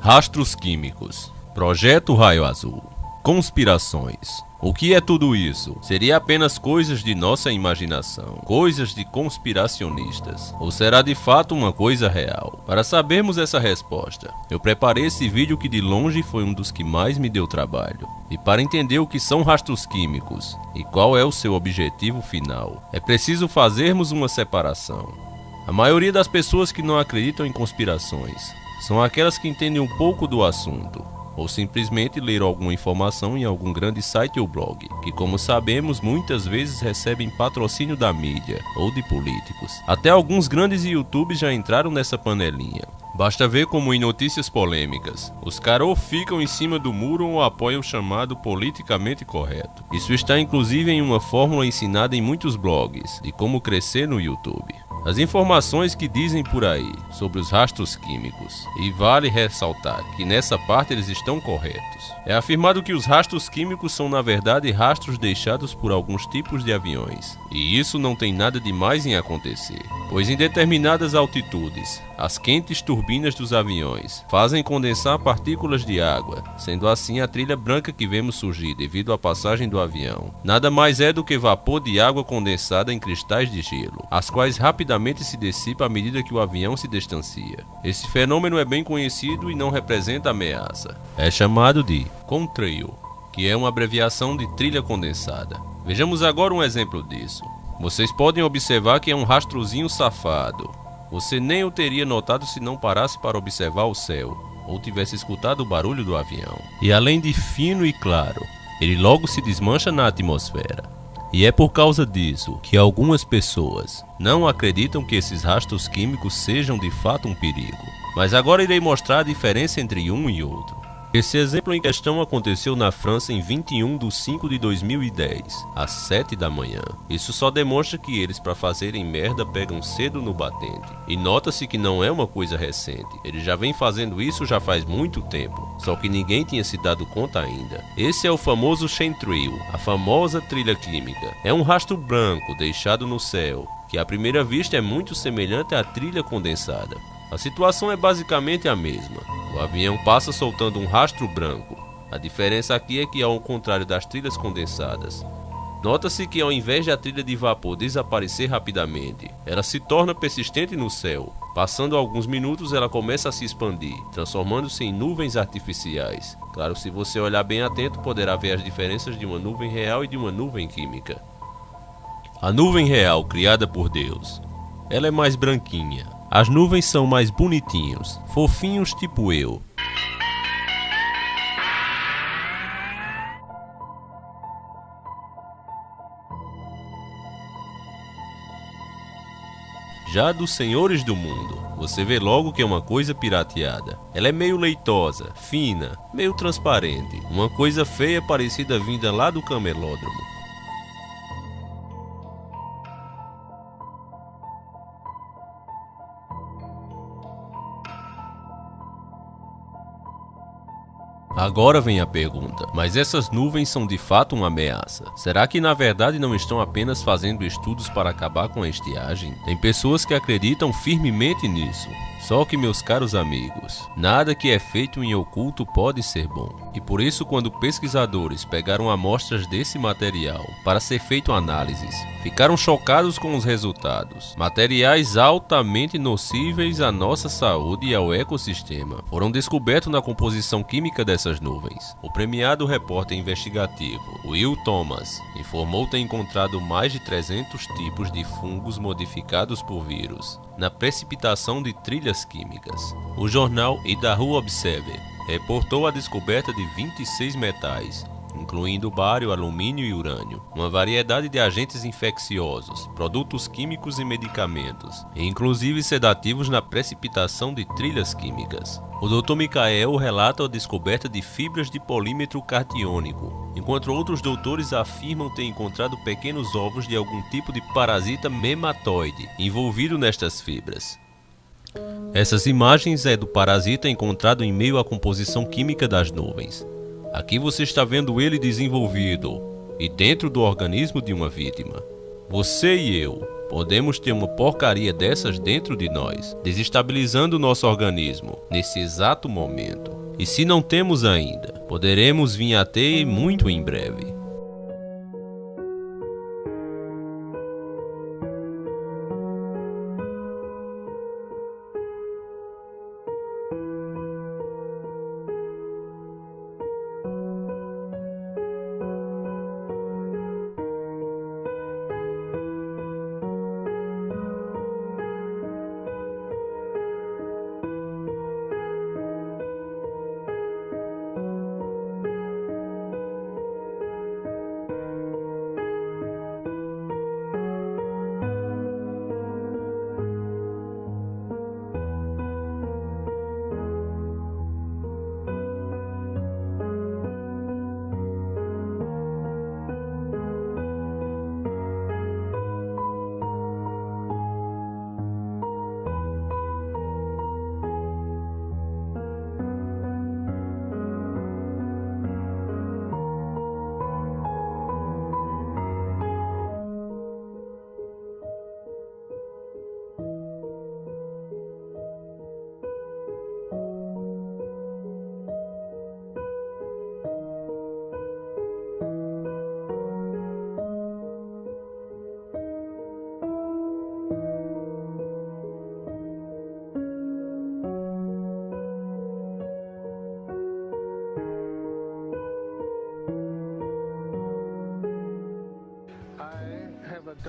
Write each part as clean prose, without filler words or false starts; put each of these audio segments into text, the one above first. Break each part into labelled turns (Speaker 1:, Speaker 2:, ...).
Speaker 1: Rastros químicos. Projeto Raio Azul. Conspirações. O que é tudo isso? Seria apenas coisas de nossa imaginação, coisas de conspiracionistas? Ou será de fato uma coisa real? Para sabermos essa resposta, eu preparei esse vídeo que de longe foi um dos que mais me deu trabalho. E para entender o que são rastros químicos e qual é o seu objetivo final, é preciso fazermos uma separação. A maioria das pessoas que não acreditam em conspirações são aquelas que entendem um pouco do assunto, ou simplesmente leram alguma informação em algum grande site ou blog, que, como sabemos, muitas vezes recebem patrocínio da mídia ou de políticos. Até alguns grandes YouTubes já entraram nessa panelinha. Basta ver como em notícias polêmicas, os caras ou ficam em cima do muro ou apoiam o chamado politicamente correto. Isso está inclusive em uma fórmula ensinada em muitos blogs de como crescer no YouTube. As informações que dizem por aí sobre os rastros químicos, e vale ressaltar que nessa parte eles estão corretos, é afirmado que os rastros químicos são na verdade rastros deixados por alguns tipos de aviões, e isso não tem nada de mais em acontecer, pois em determinadas altitudes, as quentes turbinas dos aviões fazem condensar partículas de água, sendo assim a trilha branca que vemos surgir devido à passagem do avião nada mais é do que vapor de água condensada em cristais de gelo, as quais rapidamente se dissipa à medida que o avião se distancia. Esse fenômeno é bem conhecido e não representa ameaça. É chamado de contrail, que é uma abreviação de trilha condensada. Vejamos agora um exemplo disso. Vocês podem observar que é um rastrozinho safado. Você nem o teria notado se não parasse para observar o céu, ou tivesse escutado o barulho do avião. E além de fino e claro, ele logo se desmancha na atmosfera. E é por causa disso que algumas pessoas não acreditam que esses rastros químicos sejam de fato um perigo. Mas agora irei mostrar a diferença entre um e outro. Esse exemplo em questão aconteceu na França em 21/5/2010, às 7 da manhã. Isso só demonstra que eles, para fazerem merda, pegam cedo no batente. E nota-se que não é uma coisa recente, eles já vêm fazendo isso já faz muito tempo, só que ninguém tinha se dado conta ainda. Esse é o famoso chemtrail, a famosa trilha química. É um rastro branco deixado no céu, que à primeira vista é muito semelhante à trilha condensada. A situação é basicamente a mesma. O avião passa soltando um rastro branco. A diferença aqui é que, ao contrário das trilhas condensadas, nota-se que ao invés de a trilha de vapor desaparecer rapidamente, ela se torna persistente no céu. Passando alguns minutos, ela começa a se expandir, transformando-se em nuvens artificiais. Claro, se você olhar bem atento, poderá ver as diferenças de uma nuvem real e de uma nuvem química. A nuvem real, criada por Deus, ela é mais branquinha. As nuvens são mais bonitinhos, fofinhos tipo eu. Já dos senhores do mundo, você vê logo que é uma coisa pirateada. Ela é meio leitosa, fina, meio transparente, uma coisa feia parecida vinda lá do camelódromo. Agora vem a pergunta, mas essas nuvens são de fato uma ameaça? Será que na verdade não estão apenas fazendo estudos para acabar com a estiagem? Tem pessoas que acreditam firmemente nisso. Só que, meus caros amigos, nada que é feito em oculto pode ser bom. E por isso, quando pesquisadores pegaram amostras desse material para ser feito análises, ficaram chocados com os resultados. Materiais altamente nocíveis à nossa saúde e ao ecossistema foram descobertos na composição química dessas nuvens. O premiado repórter investigativo Will Thomas informou ter encontrado mais de 300 tipos de fungos modificados por vírus na precipitação de trilhas químicas. O jornal Idaho Observer reportou a descoberta de 26 metais, incluindo bário, alumínio e urânio, uma variedade de agentes infecciosos, produtos químicos e medicamentos, e inclusive sedativos na precipitação de trilhas químicas. O Dr. Michael relata a descoberta de fibras de polímetro catiônico, enquanto outros doutores afirmam ter encontrado pequenos ovos de algum tipo de parasita nematóide envolvido nestas fibras. Essas imagens é do parasita encontrado em meio à composição química das nuvens. Aqui você está vendo ele desenvolvido e dentro do organismo de uma vítima. Você e eu Podemos ter uma porcaria dessas dentro de nós, desestabilizando o nosso organismo nesse exato momento. E se não temos ainda, poderemos vir a ter muito em breve.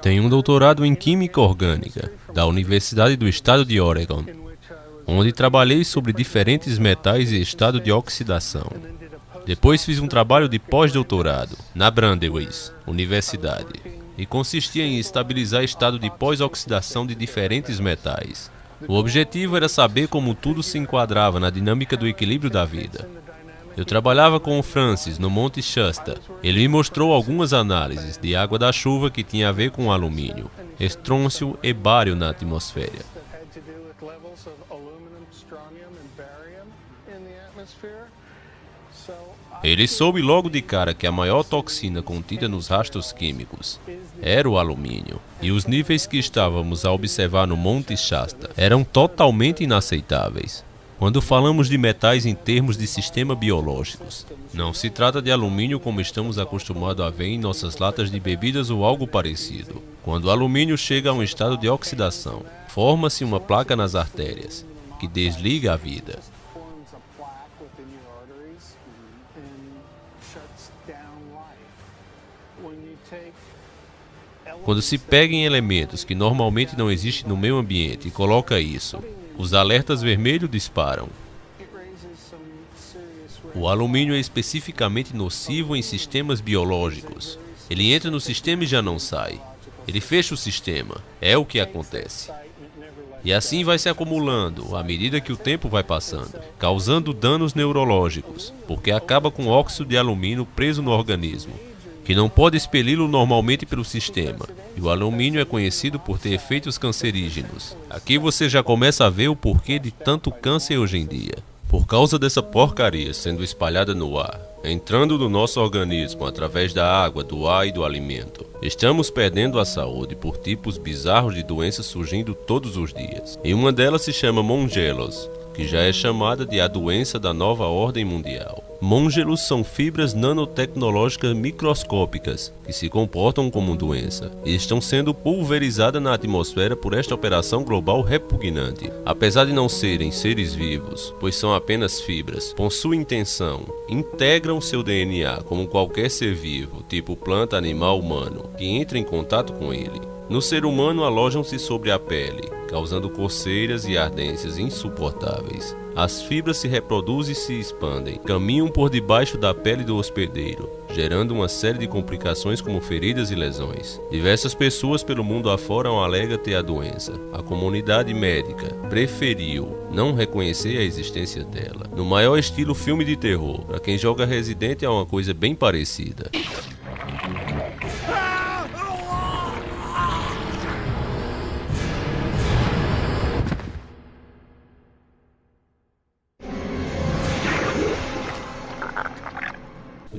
Speaker 1: Tenho um doutorado em Química Orgânica, da Universidade do Estado de Oregon, onde trabalhei sobre diferentes metais e estado de oxidação. Depois fiz um trabalho de pós-doutorado, na Brandeis Universidade, e consistia em estabilizar estado de pós-oxidação de diferentes metais. O objetivo era saber como tudo se enquadrava na dinâmica do equilíbrio da vida. Eu trabalhava com o Francis no Monte Shasta. Ele me mostrou algumas análises de água da chuva que tinha a ver com alumínio, estrôncio e bário na atmosfera. Ele soube logo de cara que a maior toxina contida nos rastros químicos era o alumínio, e os níveis que estávamos a observar no Monte Shasta eram totalmente inaceitáveis. Quando falamos de metais em termos de sistema biológicos, não se trata de alumínio como estamos acostumados a ver em nossas latas de bebidas ou algo parecido. Quando o alumínio chega a um estado de oxidação, forma-se uma placa nas artérias, que desliga a vida. Quando se pega em elementos que normalmente não existem no meio ambiente e coloca isso, os alertas vermelhos disparam. O alumínio é especificamente nocivo em sistemas biológicos. Ele entra no sistema e já não sai. Ele fecha o sistema. É o que acontece. E assim vai se acumulando à medida que o tempo vai passando, causando danos neurológicos, porque acaba com óxido de alumínio preso no organismo, que não pode expeli-lo normalmente pelo sistema, e o alumínio é conhecido por ter efeitos cancerígenos. Aqui você já começa a ver o porquê de tanto câncer hoje em dia. Por causa dessa porcaria sendo espalhada no ar, entrando no nosso organismo através da água, do ar e do alimento, estamos perdendo a saúde por tipos bizarros de doenças surgindo todos os dias. E uma delas se chama Mongelos, que já é chamada de a doença da nova ordem mundial. Mongelos são fibras nanotecnológicas microscópicas que se comportam como doença e estão sendo pulverizadas na atmosfera por esta operação global repugnante. Apesar de não serem seres vivos, pois são apenas fibras, possuem intenção, integram seu DNA como qualquer ser vivo, tipo planta, animal, humano, que entra em contato com ele. No ser humano alojam-se sobre a pele, causando coceiras e ardências insuportáveis. As fibras se reproduzem e se expandem, caminham por debaixo da pele do hospedeiro, gerando uma série de complicações como feridas e lesões. Diversas pessoas pelo mundo afora alegam ter a doença. A comunidade médica preferiu não reconhecer a existência dela. No maior estilo filme de terror, para quem joga Resident é uma coisa bem parecida.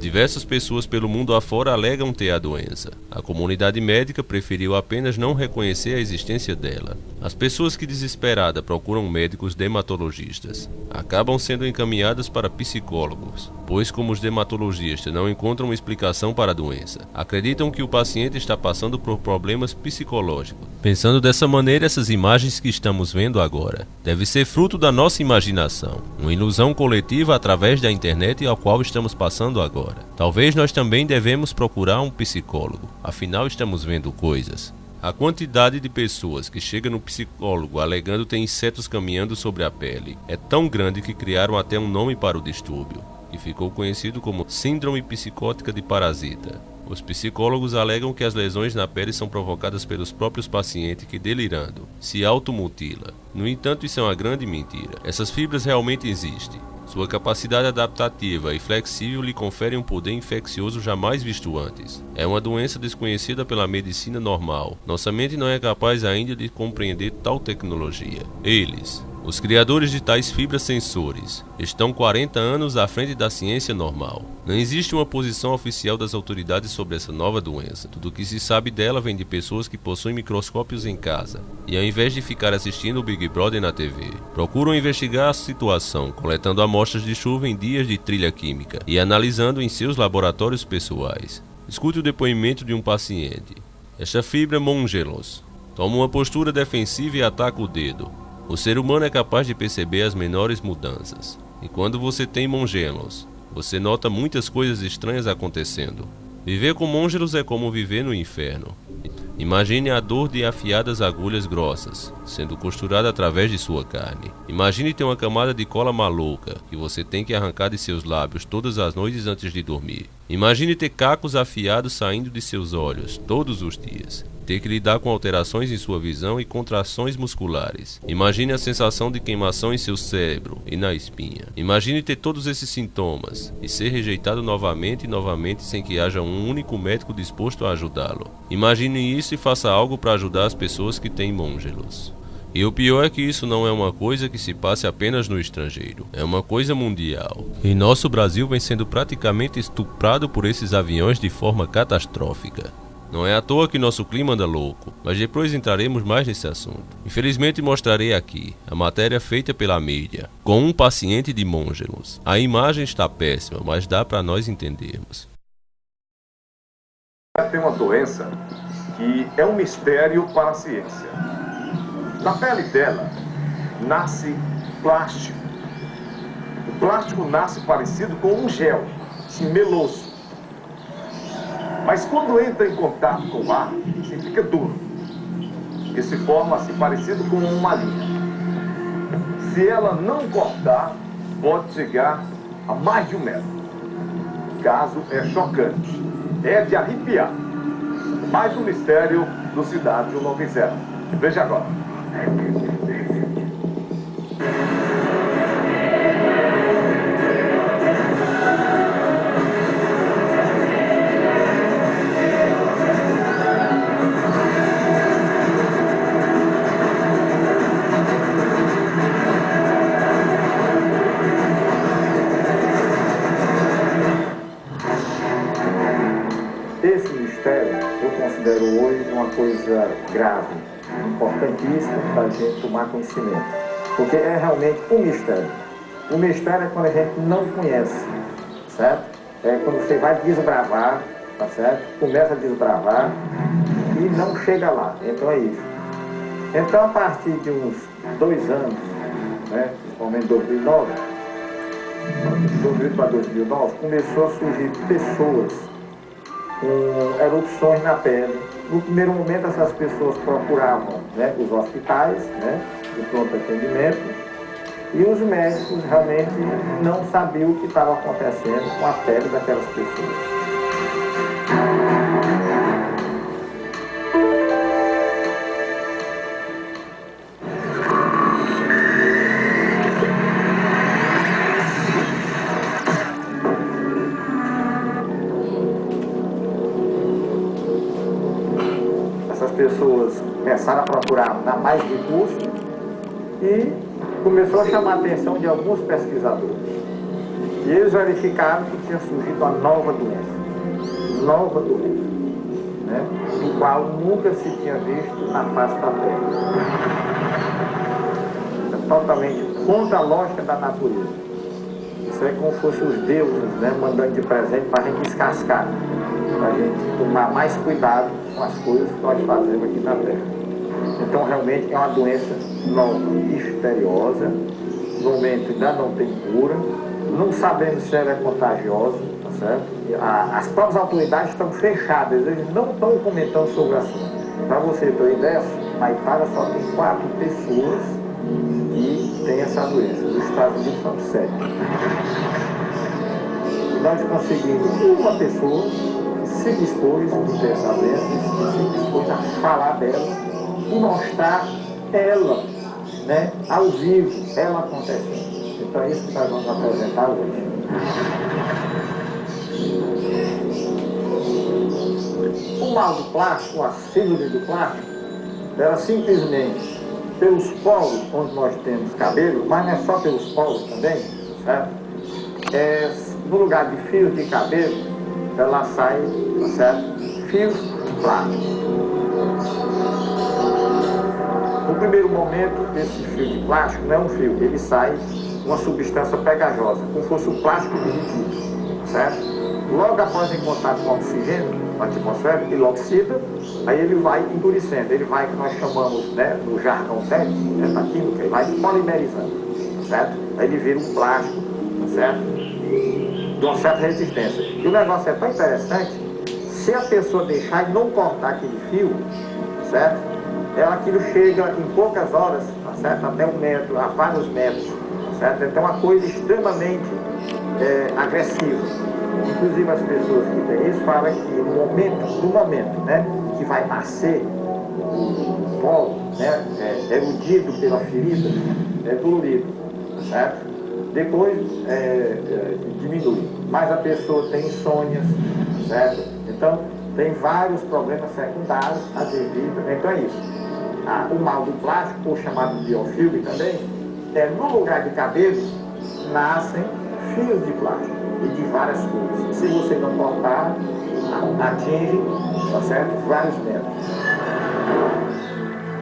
Speaker 1: Diversas pessoas pelo mundo afora alegam ter a doença. A comunidade médica preferiu apenas não reconhecer a existência dela. As pessoas que desesperadas procuram médicos dermatologistas acabam sendo encaminhadas para psicólogos, pois como os dermatologistas não encontram uma explicação para a doença, acreditam que o paciente está passando por problemas psicológicos. Pensando dessa maneira, essas imagens que estamos vendo agora devem ser fruto da nossa imaginação, uma ilusão coletiva através da internet ao qual estamos passando agora. Talvez nós também devemos procurar um psicólogo, afinal estamos vendo coisas. A quantidade de pessoas que chegam no psicólogo alegando ter insetos caminhando sobre a pele é tão grande que criaram até um nome para o distúrbio, que ficou conhecido como Síndrome Psicótica de Parasita. Os psicólogos alegam que as lesões na pele são provocadas pelos próprios pacientes que, delirando, se automutila. No entanto, isso é uma grande mentira. Essas fibras realmente existem. Sua capacidade adaptativa e flexível lhe confere um poder infeccioso jamais visto antes. É uma doença desconhecida pela medicina normal. Nossa mente não é capaz ainda de compreender tal tecnologia. Eles, os criadores de tais fibras sensores, estão 40 anos à frente da ciência normal. Não existe uma posição oficial das autoridades sobre essa nova doença. Tudo o que se sabe dela vem de pessoas que possuem microscópios em casa e, ao invés de ficar assistindo o Big Brother na TV, procuram investigar a situação, coletando amostras de chuva em dias de trilha química e analisando em seus laboratórios pessoais. Escute o depoimento de um paciente. Esta fibra Mongelos toma uma postura defensiva e ataca o dedo. O ser humano é capaz de perceber as menores mudanças. E quando você tem Mongelos, você nota muitas coisas estranhas acontecendo. Viver com Mongelos é como viver no inferno. Imagine a dor de afiadas agulhas grossas, sendo costurada através de sua carne. Imagine ter uma camada de cola maluca, que você tem que arrancar de seus lábios todas as noites antes de dormir. Imagine ter cacos afiados saindo de seus olhos, todos os dias. Ter que lidar com alterações em sua visão e contrações musculares. Imagine a sensação de queimação em seu cérebro e na espinha. Imagine ter todos esses sintomas e ser rejeitado novamente e novamente sem que haja um único médico disposto a ajudá-lo. Imagine isso e faça algo para ajudar as pessoas que têm Mongelos. E o pior é que isso não é uma coisa que se passe apenas no estrangeiro, é uma coisa mundial. E nosso Brasil vem sendo praticamente estuprado por esses aviões de forma catastrófica. Não é à toa que nosso clima anda louco, mas depois entraremos mais nesse assunto. Infelizmente mostrarei aqui a matéria feita pela mídia, com um paciente de Mongelos. A imagem está péssima, mas dá para nós entendermos.
Speaker 2: Tem uma doença que é um mistério para a ciência. Na pele dela nasce plástico. O plástico nasce parecido com um gel, assim, meloso. Mas quando entra em contato com o ar, assim, fica duro. Que se forma assim, parecido com uma linha. Se ela não cortar, pode chegar a mais de 1 metro. O caso é chocante. É de arrepiar. Mais um mistério do Cidade 190. Veja agora. Esse mistério eu considero hoje uma coisa grave, importantíssima para a gente tomar conhecimento, porque é realmente um mistério. O mistério é quando a gente não conhece, certo? É quando você vai desbravar, tá certo? Começa a desbravar e não chega lá, então é isso. Então, a partir de uns 2 anos, né, principalmente 2009, de 2008 para 2009, começou a surgir pessoas com erupções na pele. No primeiro momento, essas pessoas procuravam, né, os hospitais, né, de pronto atendimento, e os médicos realmente não sabiam o que estava acontecendo com a pele daquelas pessoas. Pessoas começaram a procurar dar mais recursos e começou a chamar a atenção de alguns pesquisadores. E eles verificaram que tinha surgido uma nova doença, né? Do qual nunca se tinha visto na face da Terra. É totalmente contra a lógica da natureza. Isso é como se fossem os deuses, né, mandando de presente para a gente descascar, para a gente tomar mais cuidado com as coisas que nós fazemos aqui na Terra. Então realmente é uma doença nova, misteriosa, no momento ainda não tem cura, não sabemos se ela é contagiosa, tá certo? As próprias autoridades estão fechadas, eles não estão comentando sobre o assunto. Para você ter uma ideia, na Itália só tem 4 pessoas que têm essa doença, nos Estados Unidos são 7. E nós conseguimos uma pessoa que se dispôs a ter essa doença, que se dispôs a falar dela e mostrar ela, né, ao vivo, ela acontecendo. Então é isso que nós vamos apresentar hoje. O mal do plástico, a síndrome do plástico, ela simplesmente, pelos polos onde nós temos cabelo, mas não é só pelos polos também, certo? No lugar de fios de cabelo, ela sai, certo? Fios de plástico. No primeiro momento, esse fio de plástico não é um fio, ele sai uma substância pegajosa, como se fosse o plástico derretido, certo? Logo após em contato com o oxigênio, na atmosfera, ele oxida, aí ele vai endurecendo, ele vai, que nós chamamos, né, no jargão técnico, né, da química, ele vai polimerizando, certo? Aí ele vira um plástico, certo? De uma certa resistência. E o negócio é tão interessante, se a pessoa deixar e não cortar aquele fio, certo? Aquilo chega em poucas horas, certo? Até 1 metro, a vários metros, certo? Então é uma coisa extremamente agressiva. Inclusive as pessoas que têm isso falam que no momento, né, que vai nascer o polo, né, erudido pela ferida, é dolorido, certo? Depois diminui, mas a pessoa tem insônias, certo? Então tem vários problemas secundários a devido, então é isso. O mal do plástico, ou chamado de biofilme também, no lugar de cabelos nascem fios de plástico e de várias cores. Se você não cortar, atinge, tá certo? Vários metros.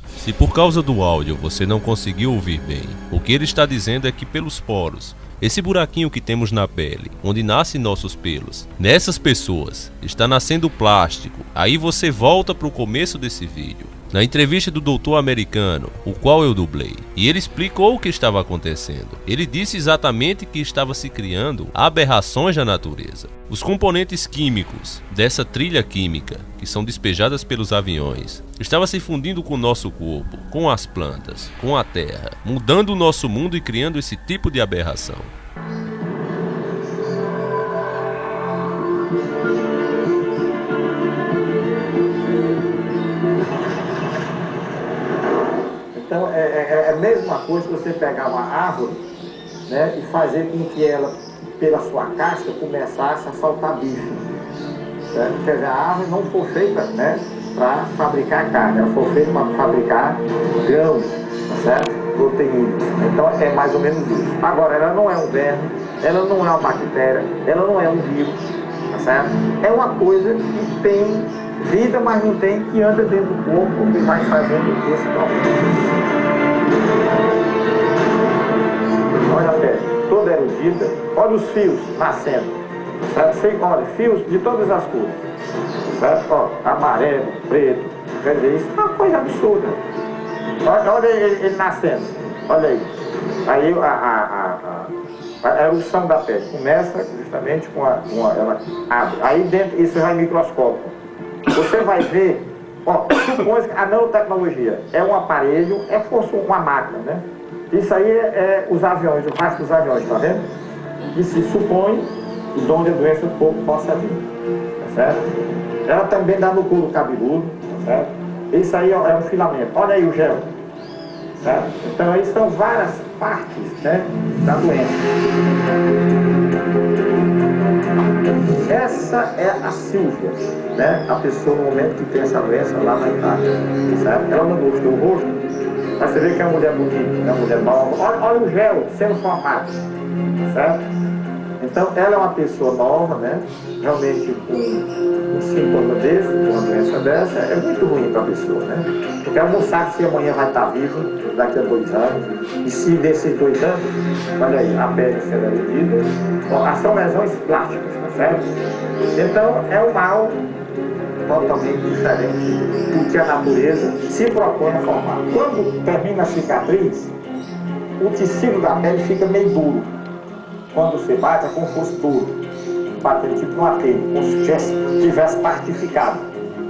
Speaker 1: Se por causa do áudio você não conseguiu ouvir bem, o que ele está dizendo é que pelos poros, esse buraquinho que temos na pele, onde nascem nossos pelos, nessas pessoas está nascendo plástico. Aí você volta para o começo desse vídeo, na entrevista do doutor americano, o qual eu dublei, e ele explicou o que estava acontecendo. Ele disse exatamente que estava se criando aberrações na natureza. Os componentes químicos dessa trilha química, que são despejadas pelos aviões, estava se fundindo com o nosso corpo, com as plantas, com a terra, mudando o nosso mundo e criando esse tipo de aberração.
Speaker 2: Então é a mesma coisa que você pegar uma árvore, né, e fazer com que ela, pela sua casca, começasse a soltar bicho. Certo? Quer dizer, a árvore não foi feita, né, para fabricar carne, ela foi feita para fabricar grãos, certo? Proteínas. Então é mais ou menos isso. Agora, ela não é um verme, ela não é uma bactéria, ela não é um vírus, tá certo? É uma coisa que tem vida, mas não tem, que anda dentro do corpo e vai fazendo esse processo. Olha a pele, toda erudida, olha os fios nascendo, certo? Olha, fios de todas as cores, certo? Ó, amarelo, preto, quer dizer, isso é uma coisa absurda. Olha ele nascendo, olha aí. Aí a erupção da pele começa justamente com ela abre. Aí dentro, isso é microscópio. Você vai ver, ó, supõe que a nanotecnologia é um aparelho, é fosse uma máquina, né? Isso aí é os aviões, o rastro dos aviões, tá vendo? E se supõe de onde a doença do corpo possa vir, tá certo? Ela também dá no couro cabeludo, tá certo? Isso aí é um filamento, olha aí o gel, certo? Então aí são várias partes, né, da doença. Essa é a Silvia, né? A pessoa no momento que tem essa doença lá na Itália, certo? Ela não mostrou o rosto, mas você vê que é uma mulher bonita, é uma mulher nova. Olha o gel sendo formado, certo? Então, ela é uma pessoa nova, né? Realmente, um sintoma desse, uma doença dessa, é muito ruim para a pessoa, né? Porque ela não sabe se amanhã vai estar viva, daqui a 2 anos, e se desses 2 anos, olha aí, a pele será erudida, são lesões plásticas, tá certo? Então, é um mal totalmente diferente do que a natureza se propõe a formar. Quando termina a cicatriz, o tecido da pele fica meio duro. Quando você bate, é como se fosse duro. Batendo tipo numa telha, como se tivesse partificado.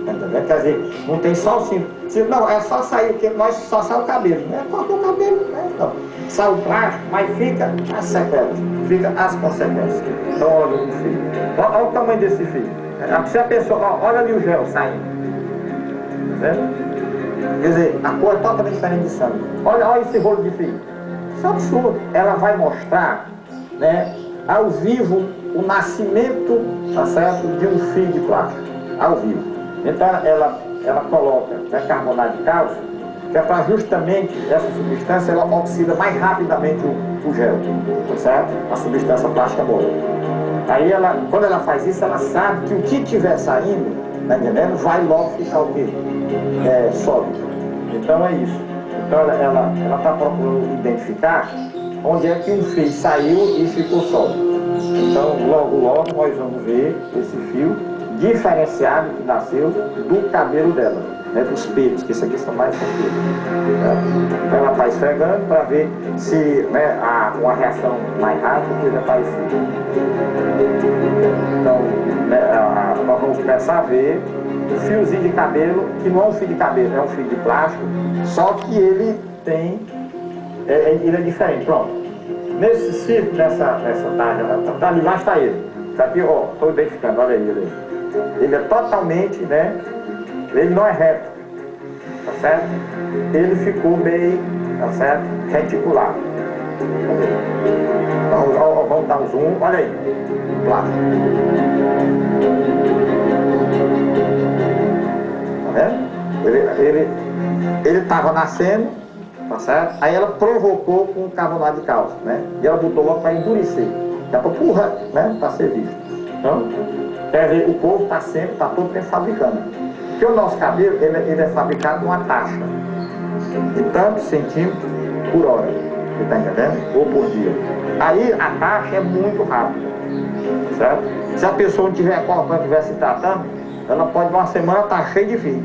Speaker 2: Entendeu? Quer dizer, não tem só o símbolo. Não, é só sair, porque nós só sai o cabelo. Né? Corta o cabelo, né? Não. Sai o plástico, mas fica as sequelas, fica as consequências. Então, olha o fio. Olha o tamanho desse fio. Se a pessoa, olha ali o gel saindo. Tá vendo? Quer dizer, a cor é totalmente diferente de sangue. Olha esse rolo de fio. Isso é absurdo. Ela vai mostrar, né, ao vivo o nascimento, tá certo, de um fio de plástico, ao vivo. Então ela coloca, né, carbonato de cálcio, que é para justamente essa substância ela oxida mais rapidamente o gel, tá certo? A substância plástica boa. Aí quando ela faz isso, ela sabe que o que estiver saindo, tá entendendo? Vai logo ficar o quê? Sólido. Então é isso. Então ela está procurando identificar onde é que um fio saiu e ficou sólido. Então, logo nós vamos ver esse fio diferenciado que nasceu do cabelo dela, né, dos pelos, que esses aqui são mais compridos. Né? Então ela está esfregando para ver se, né, há uma reação mais rápida que ele aparece. Então, né, nós vamos começar a ver um fiozinho de cabelo, que não é um fio de cabelo, é um fio de plástico, só que ele tem, ele é diferente, pronto. Nesse círculo, nessa tarja, tá ali, lá está ele. Tá aqui, ó, estou identificando, olha aí ele. Ele é totalmente, né, ele não é reto, tá certo? Ele ficou meio, tá certo, reticular. Vamos dar um zoom, olha aí, plástico. Tá vendo? Ele estava nascendo, tá certo? Aí ela provocou com carbonato de cálcio, né? E ela botou logo para endurecer, já para empurrar, né? Para ser visto. Então, quer dizer, o povo está todo tempo fabricando. Porque o nosso cabelo, ele é fabricado numa taxa de tantos centímetros por hora, você está entendendo? Ou por dia. Aí a taxa é muito rápida, certo? Se a pessoa não tiver cortando, estiver se tratando, ela pode uma semana estar cheia de fio.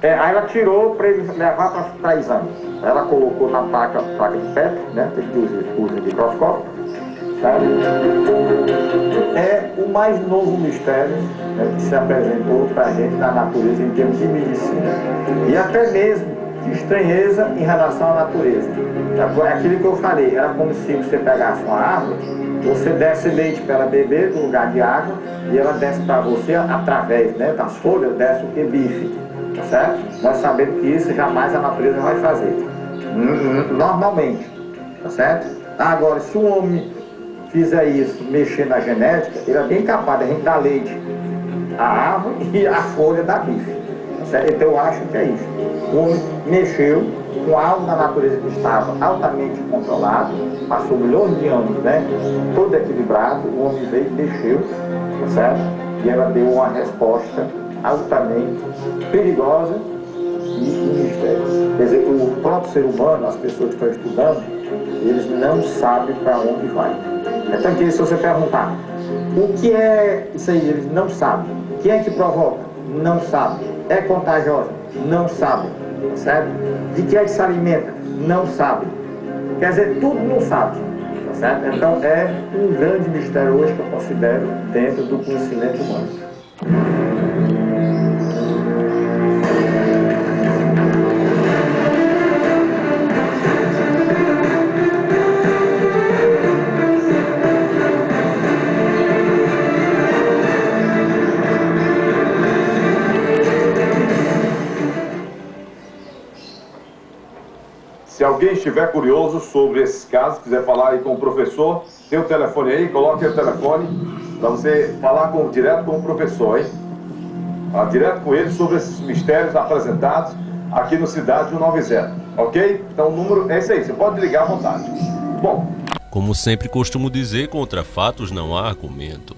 Speaker 2: Aí ela tirou para ele levar para exame. Ela colocou na placa de Petri, né? Tem que usar microscópio. Sabe? É o mais novo mistério, né, que se apresentou para a gente na natureza em termos de medicina. E até mesmo de estranheza em relação à natureza. Aquilo que eu falei, era como se você pegasse uma árvore, você desse leite para ela beber no lugar de água, e ela desce para você através, né, das folhas, desce o que? Bife. Tá certo? Nós sabemos que isso jamais a natureza vai fazer. Normalmente. Tá certo? Agora, se o homem fizer isso, mexer na genética, ele é bem capaz de a gente dar leite à árvore e a folha da bife. Tá certo? Então eu acho que é isso. O homem mexeu com algo na natureza que estava altamente controlado, passou milhões de anos, né? Todo equilibrado, o homem veio e mexeu, tá certo? E ela deu uma resposta altamente perigosa e um mistério. Quer dizer, o próprio ser humano, as pessoas que estão estudando, eles não sabem para onde vai. Então, se você perguntar, o que é isso aí? Eles não sabem. Quem é que provoca? Não sabe. É contagiosa? Não sabe. Certo? De que é que se alimenta? Não sabe. Quer dizer, tudo não sabe. Tá certo? Então, é um grande mistério hoje que eu considero dentro do conhecimento humano.
Speaker 3: Se alguém estiver curioso sobre esses casos, quiser falar aí com o professor, tem o telefone aí, coloque o telefone para você falar direto com o professor, hein? Direto com ele sobre esses mistérios apresentados aqui no Cidade 190, ok? Então o número é esse aí, você pode ligar à vontade. Bom,
Speaker 1: Como sempre costumo dizer, contra fatos não há argumento.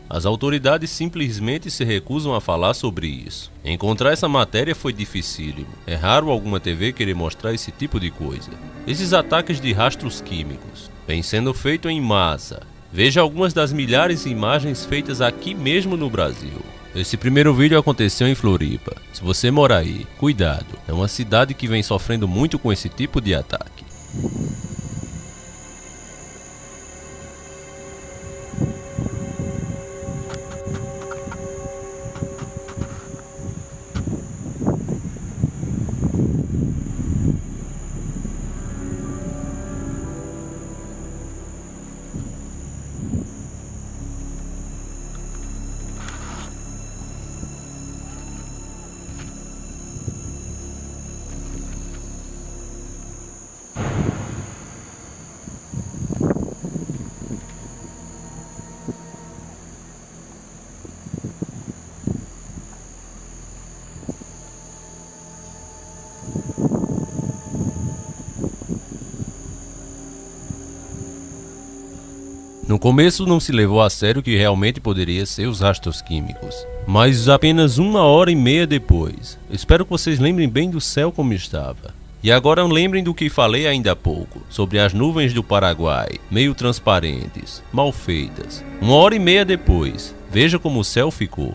Speaker 1: As autoridades simplesmente se recusam a falar sobre isso. Encontrar essa matéria foi dificílimo. É raro alguma TV querer mostrar esse tipo de coisa. Esses ataques de rastros químicos vêm sendo feitos em massa. Veja algumas das milhares de imagens feitas aqui mesmo no Brasil. Esse primeiro vídeo aconteceu em Floripa. Se você mora aí, cuidado. É uma cidade que vem sofrendo muito com esse tipo de ataque. No começo não se levou a sério que realmente poderia ser os rastros químicos, mas apenas 1h30 depois. Espero que vocês lembrem bem do céu como estava. E agora lembrem do que falei ainda há pouco, sobre as nuvens do Paraguai, meio transparentes, mal feitas. 1h30 depois, veja como o céu ficou.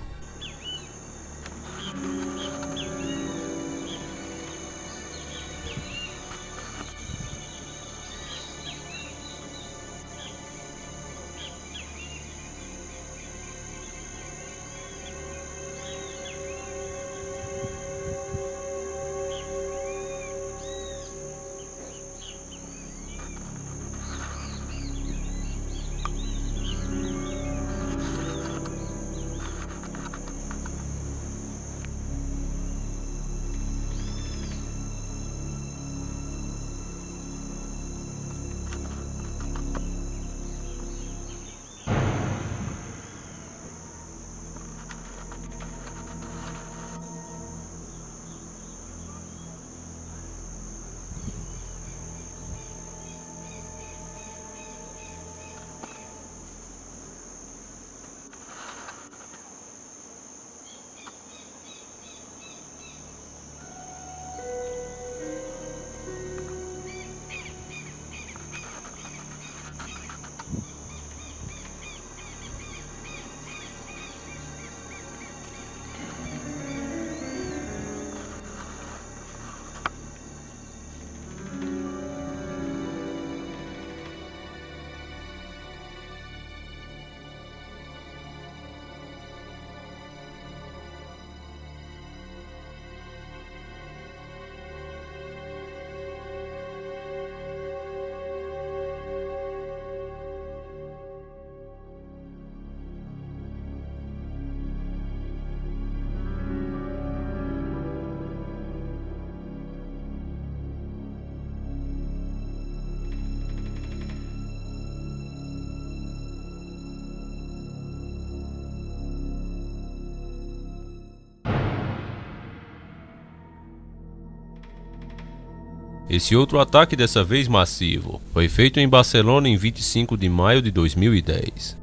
Speaker 1: Esse outro ataque, dessa vez massivo, foi feito em Barcelona em 25 de maio de 2010.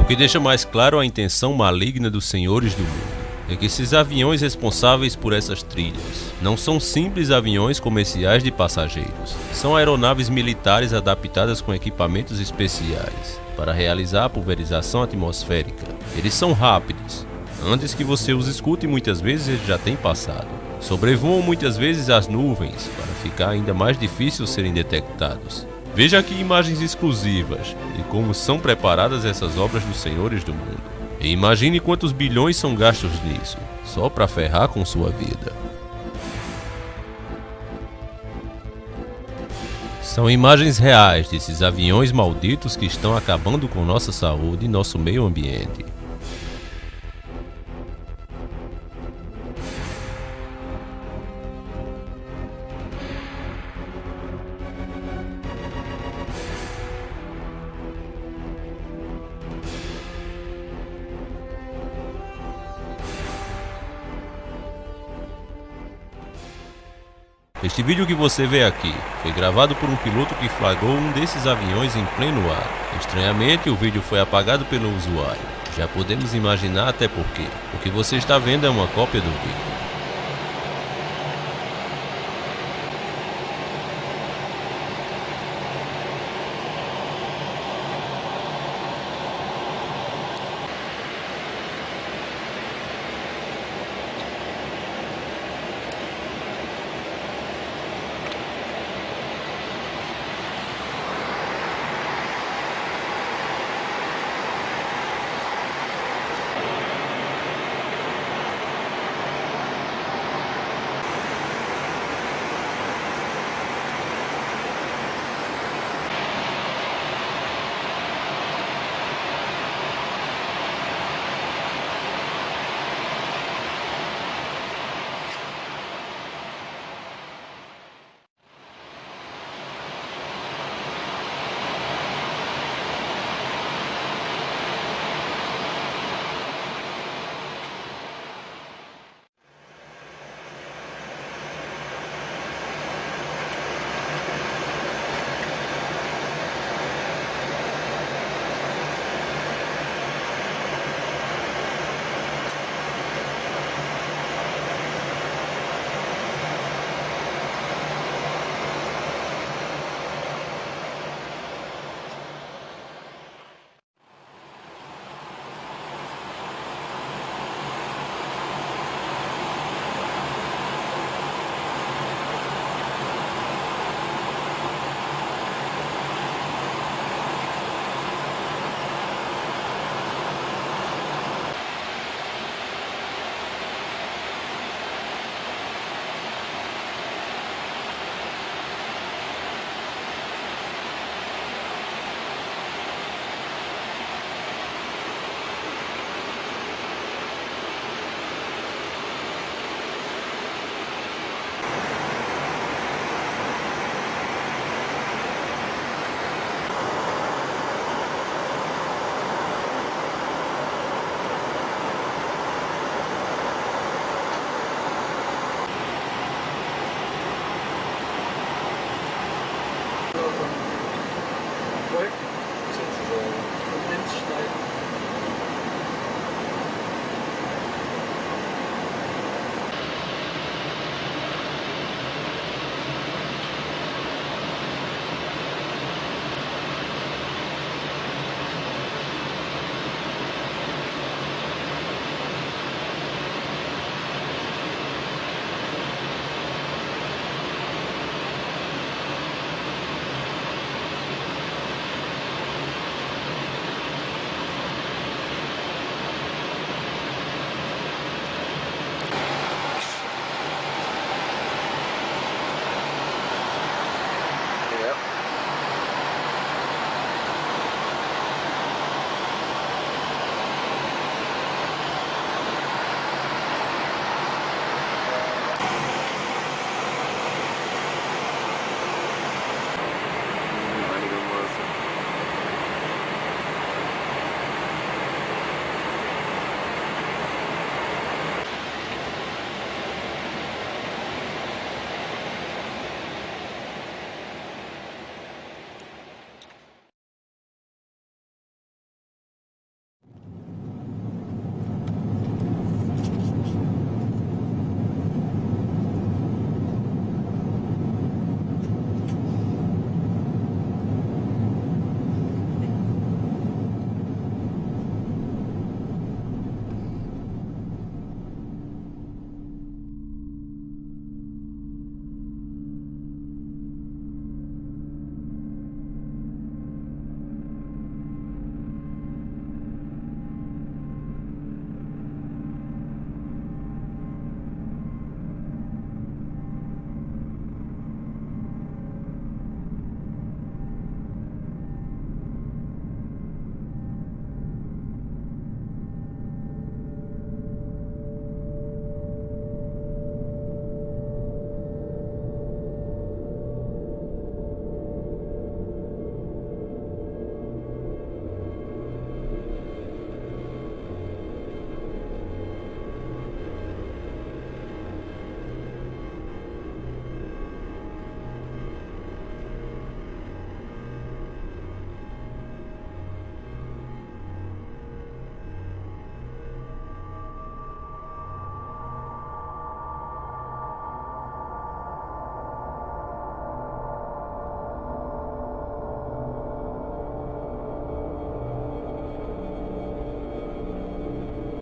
Speaker 1: O que deixa mais claro a intenção maligna dos senhores do mundo é que esses aviões responsáveis por essas trilhas não são simples aviões comerciais de passageiros. São aeronaves militares adaptadas com equipamentos especiais para realizar a pulverização atmosférica. Eles são rápidos. Antes que você os escute, muitas vezes eles já têm passado. Sobrevoam muitas vezes as nuvens para ficar ainda mais difícil serem detectados. Veja aqui imagens exclusivas de como são preparadas essas obras dos senhores do mundo. E imagine quantos bilhões são gastos nisso, só para ferrar com sua vida. São imagens reais desses aviões malditos que estão acabando com nossa saúde e nosso meio ambiente. Este vídeo que você vê aqui foi gravado por um piloto que flagrou um desses aviões em pleno ar. Estranhamente, o vídeo foi apagado pelo usuário. Já podemos imaginar até por quê. O que você está vendo é uma cópia do vídeo.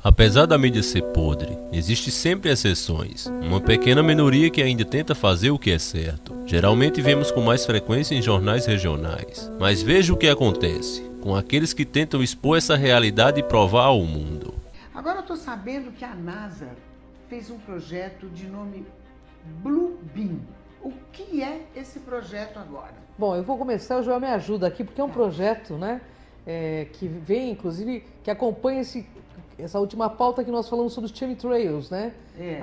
Speaker 1: Apesar da mídia ser podre, existe sempre exceções. Uma pequena minoria que ainda tenta fazer o que é certo. Geralmente vemos com mais frequência em jornais regionais. Mas veja o que acontece com aqueles que tentam expor essa realidade e provar ao mundo.
Speaker 4: Agora eu estou sabendo que a NASA fez um projeto de nome Bluebeam. O que é esse projeto agora?
Speaker 5: Bom, eu vou começar, o Joel me ajuda aqui, porque é um projeto, né, que vem, inclusive, que acompanha essa última pauta que nós falamos sobre os chemtrails, né?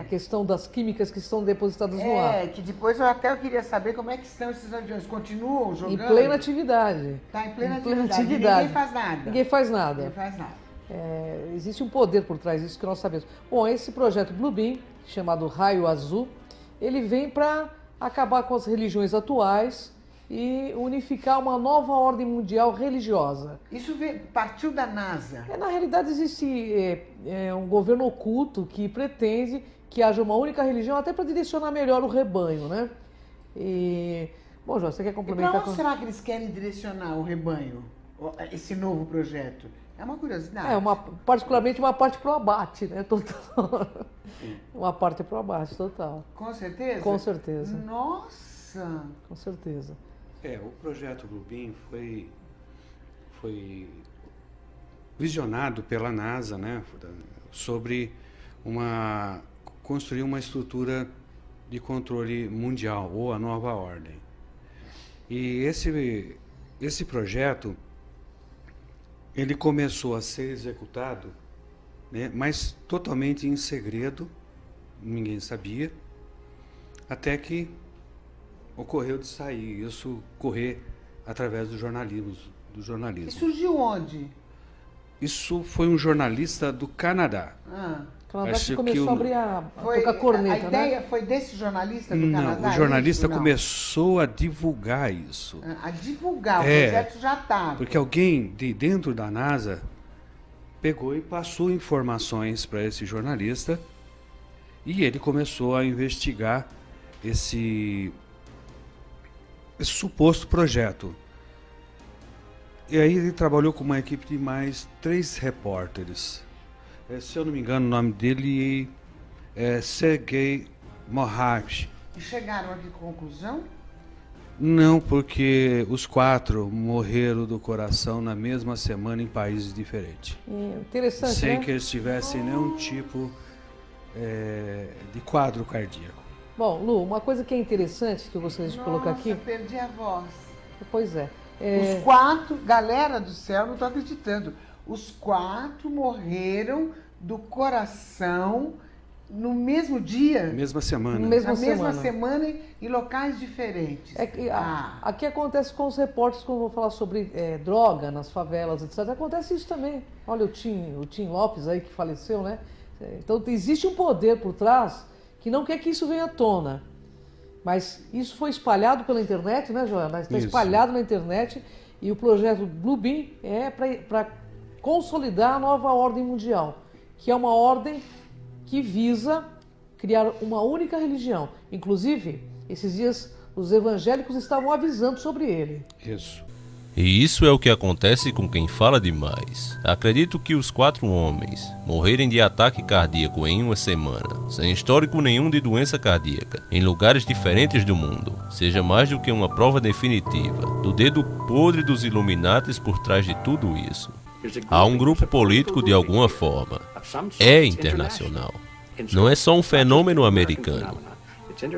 Speaker 5: A questão das químicas que estão depositadas no ar.
Speaker 4: Que depois eu queria saber como é que estão esses aviões. Continuam jogando?
Speaker 5: Em plena atividade.
Speaker 4: Está em plena atividade. Ninguém faz nada.
Speaker 5: Ninguém faz nada.
Speaker 4: Ninguém faz nada.
Speaker 5: Existe um poder por trás disso que nós sabemos. Bom, esse projeto Bluebeam, chamado Raio Azul, ele vem para acabar com as religiões atuais e unificar uma nova ordem mundial religiosa.
Speaker 4: Isso partiu da NASA?
Speaker 5: Na realidade existe um governo oculto que pretende que haja uma única religião até para direcionar melhor o rebanho, né? Bom, João, você quer complementar?
Speaker 4: E para onde será que eles querem direcionar o rebanho, esse novo projeto? É uma curiosidade.
Speaker 5: Particularmente uma parte para o abate, né? Total. Uma parte para o abate, total.
Speaker 4: Com certeza?
Speaker 5: Com certeza.
Speaker 4: Nossa!
Speaker 5: Com certeza.
Speaker 6: O projeto Bluebeam foi visionado pela NASA, né, sobre construir uma estrutura de controle mundial, ou a nova ordem. E esse projeto, ele começou a ser executado, né, mas totalmente em segredo, ninguém sabia, até que ocorreu de sair, isso correr através do jornalismo.
Speaker 4: E surgiu onde?
Speaker 6: Isso foi um jornalista do Canadá.
Speaker 5: O Canadá que começou a abrir a tocar corneta,
Speaker 4: a ideia foi desse jornalista do Canadá?
Speaker 6: Não, o jornalista começou a divulgar isso.
Speaker 4: A divulgar, o projeto já estava.
Speaker 6: Porque alguém de dentro da NASA pegou e passou informações para esse jornalista e ele começou a investigar esse suposto projeto. E aí ele trabalhou com uma equipe de mais 3 repórteres. Se eu não me engano, o nome dele é Sergei Moravich.
Speaker 4: E chegaram a que conclusão?
Speaker 6: Não, porque os 4 morreram do coração na mesma semana em países diferentes.
Speaker 5: Interessante,
Speaker 6: sem
Speaker 5: né?
Speaker 6: que eles tivessem nenhum tipo de quadro cardíaco.
Speaker 5: Bom, Lu, uma coisa que é interessante que eu gostaria de colocar aqui...
Speaker 4: Nossa, perdi a voz.
Speaker 5: Pois é.
Speaker 4: Os 4, galera do céu, não estou acreditando. Os 4 morreram do coração no mesmo dia?
Speaker 6: Mesma semana.
Speaker 4: Na mesma semana em locais diferentes.
Speaker 5: Aqui acontece com os repórteres quando vou falar sobre droga nas favelas, etc. Acontece isso também. Olha o Tim Lopes aí que faleceu, né? Então existe um poder por trás que não quer que isso venha à tona. Mas isso foi espalhado pela internet, né, Joana? Está espalhado na internet e o projeto Bluebeam é para consolidar a nova ordem mundial, que é uma ordem que visa criar uma única religião. Inclusive, esses dias os evangélicos estavam avisando sobre ele.
Speaker 6: Isso.
Speaker 1: E isso é o que acontece com quem fala demais. Acredito que os 4 homens morrerem de ataque cardíaco em uma semana, sem histórico nenhum de doença cardíaca, em lugares diferentes do mundo, seja mais do que uma prova definitiva do dedo podre dos Illuminatis por trás de tudo isso. Há um grupo político de alguma forma. É internacional. Não é só um fenômeno americano.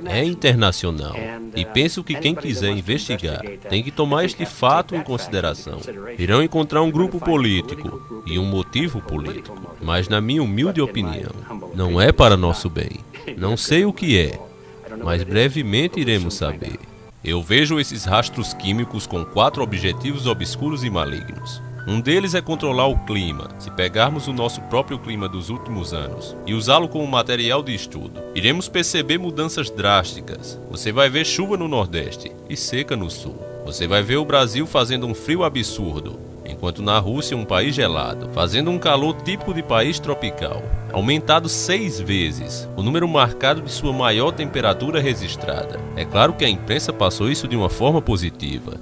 Speaker 1: É internacional. E penso que quem quiser investigar tem que tomar este fato em consideração. Irão encontrar um grupo político e um motivo político. Mas na minha humilde opinião, não é para nosso bem. Não sei o que é, mas brevemente iremos saber. Eu vejo esses rastros químicos com 4 objetivos obscuros e malignos. Um deles é controlar o clima, se pegarmos o nosso próprio clima dos últimos anos e usá-lo como material de estudo. Iremos perceber mudanças drásticas. Você vai ver chuva no Nordeste e seca no Sul. Você vai ver o Brasil fazendo um frio absurdo, enquanto na Rússia um país gelado, fazendo um calor típico de país tropical, aumentado 6 vezes, o número marcado de sua maior temperatura registrada. É claro que a imprensa passou isso de uma forma positiva.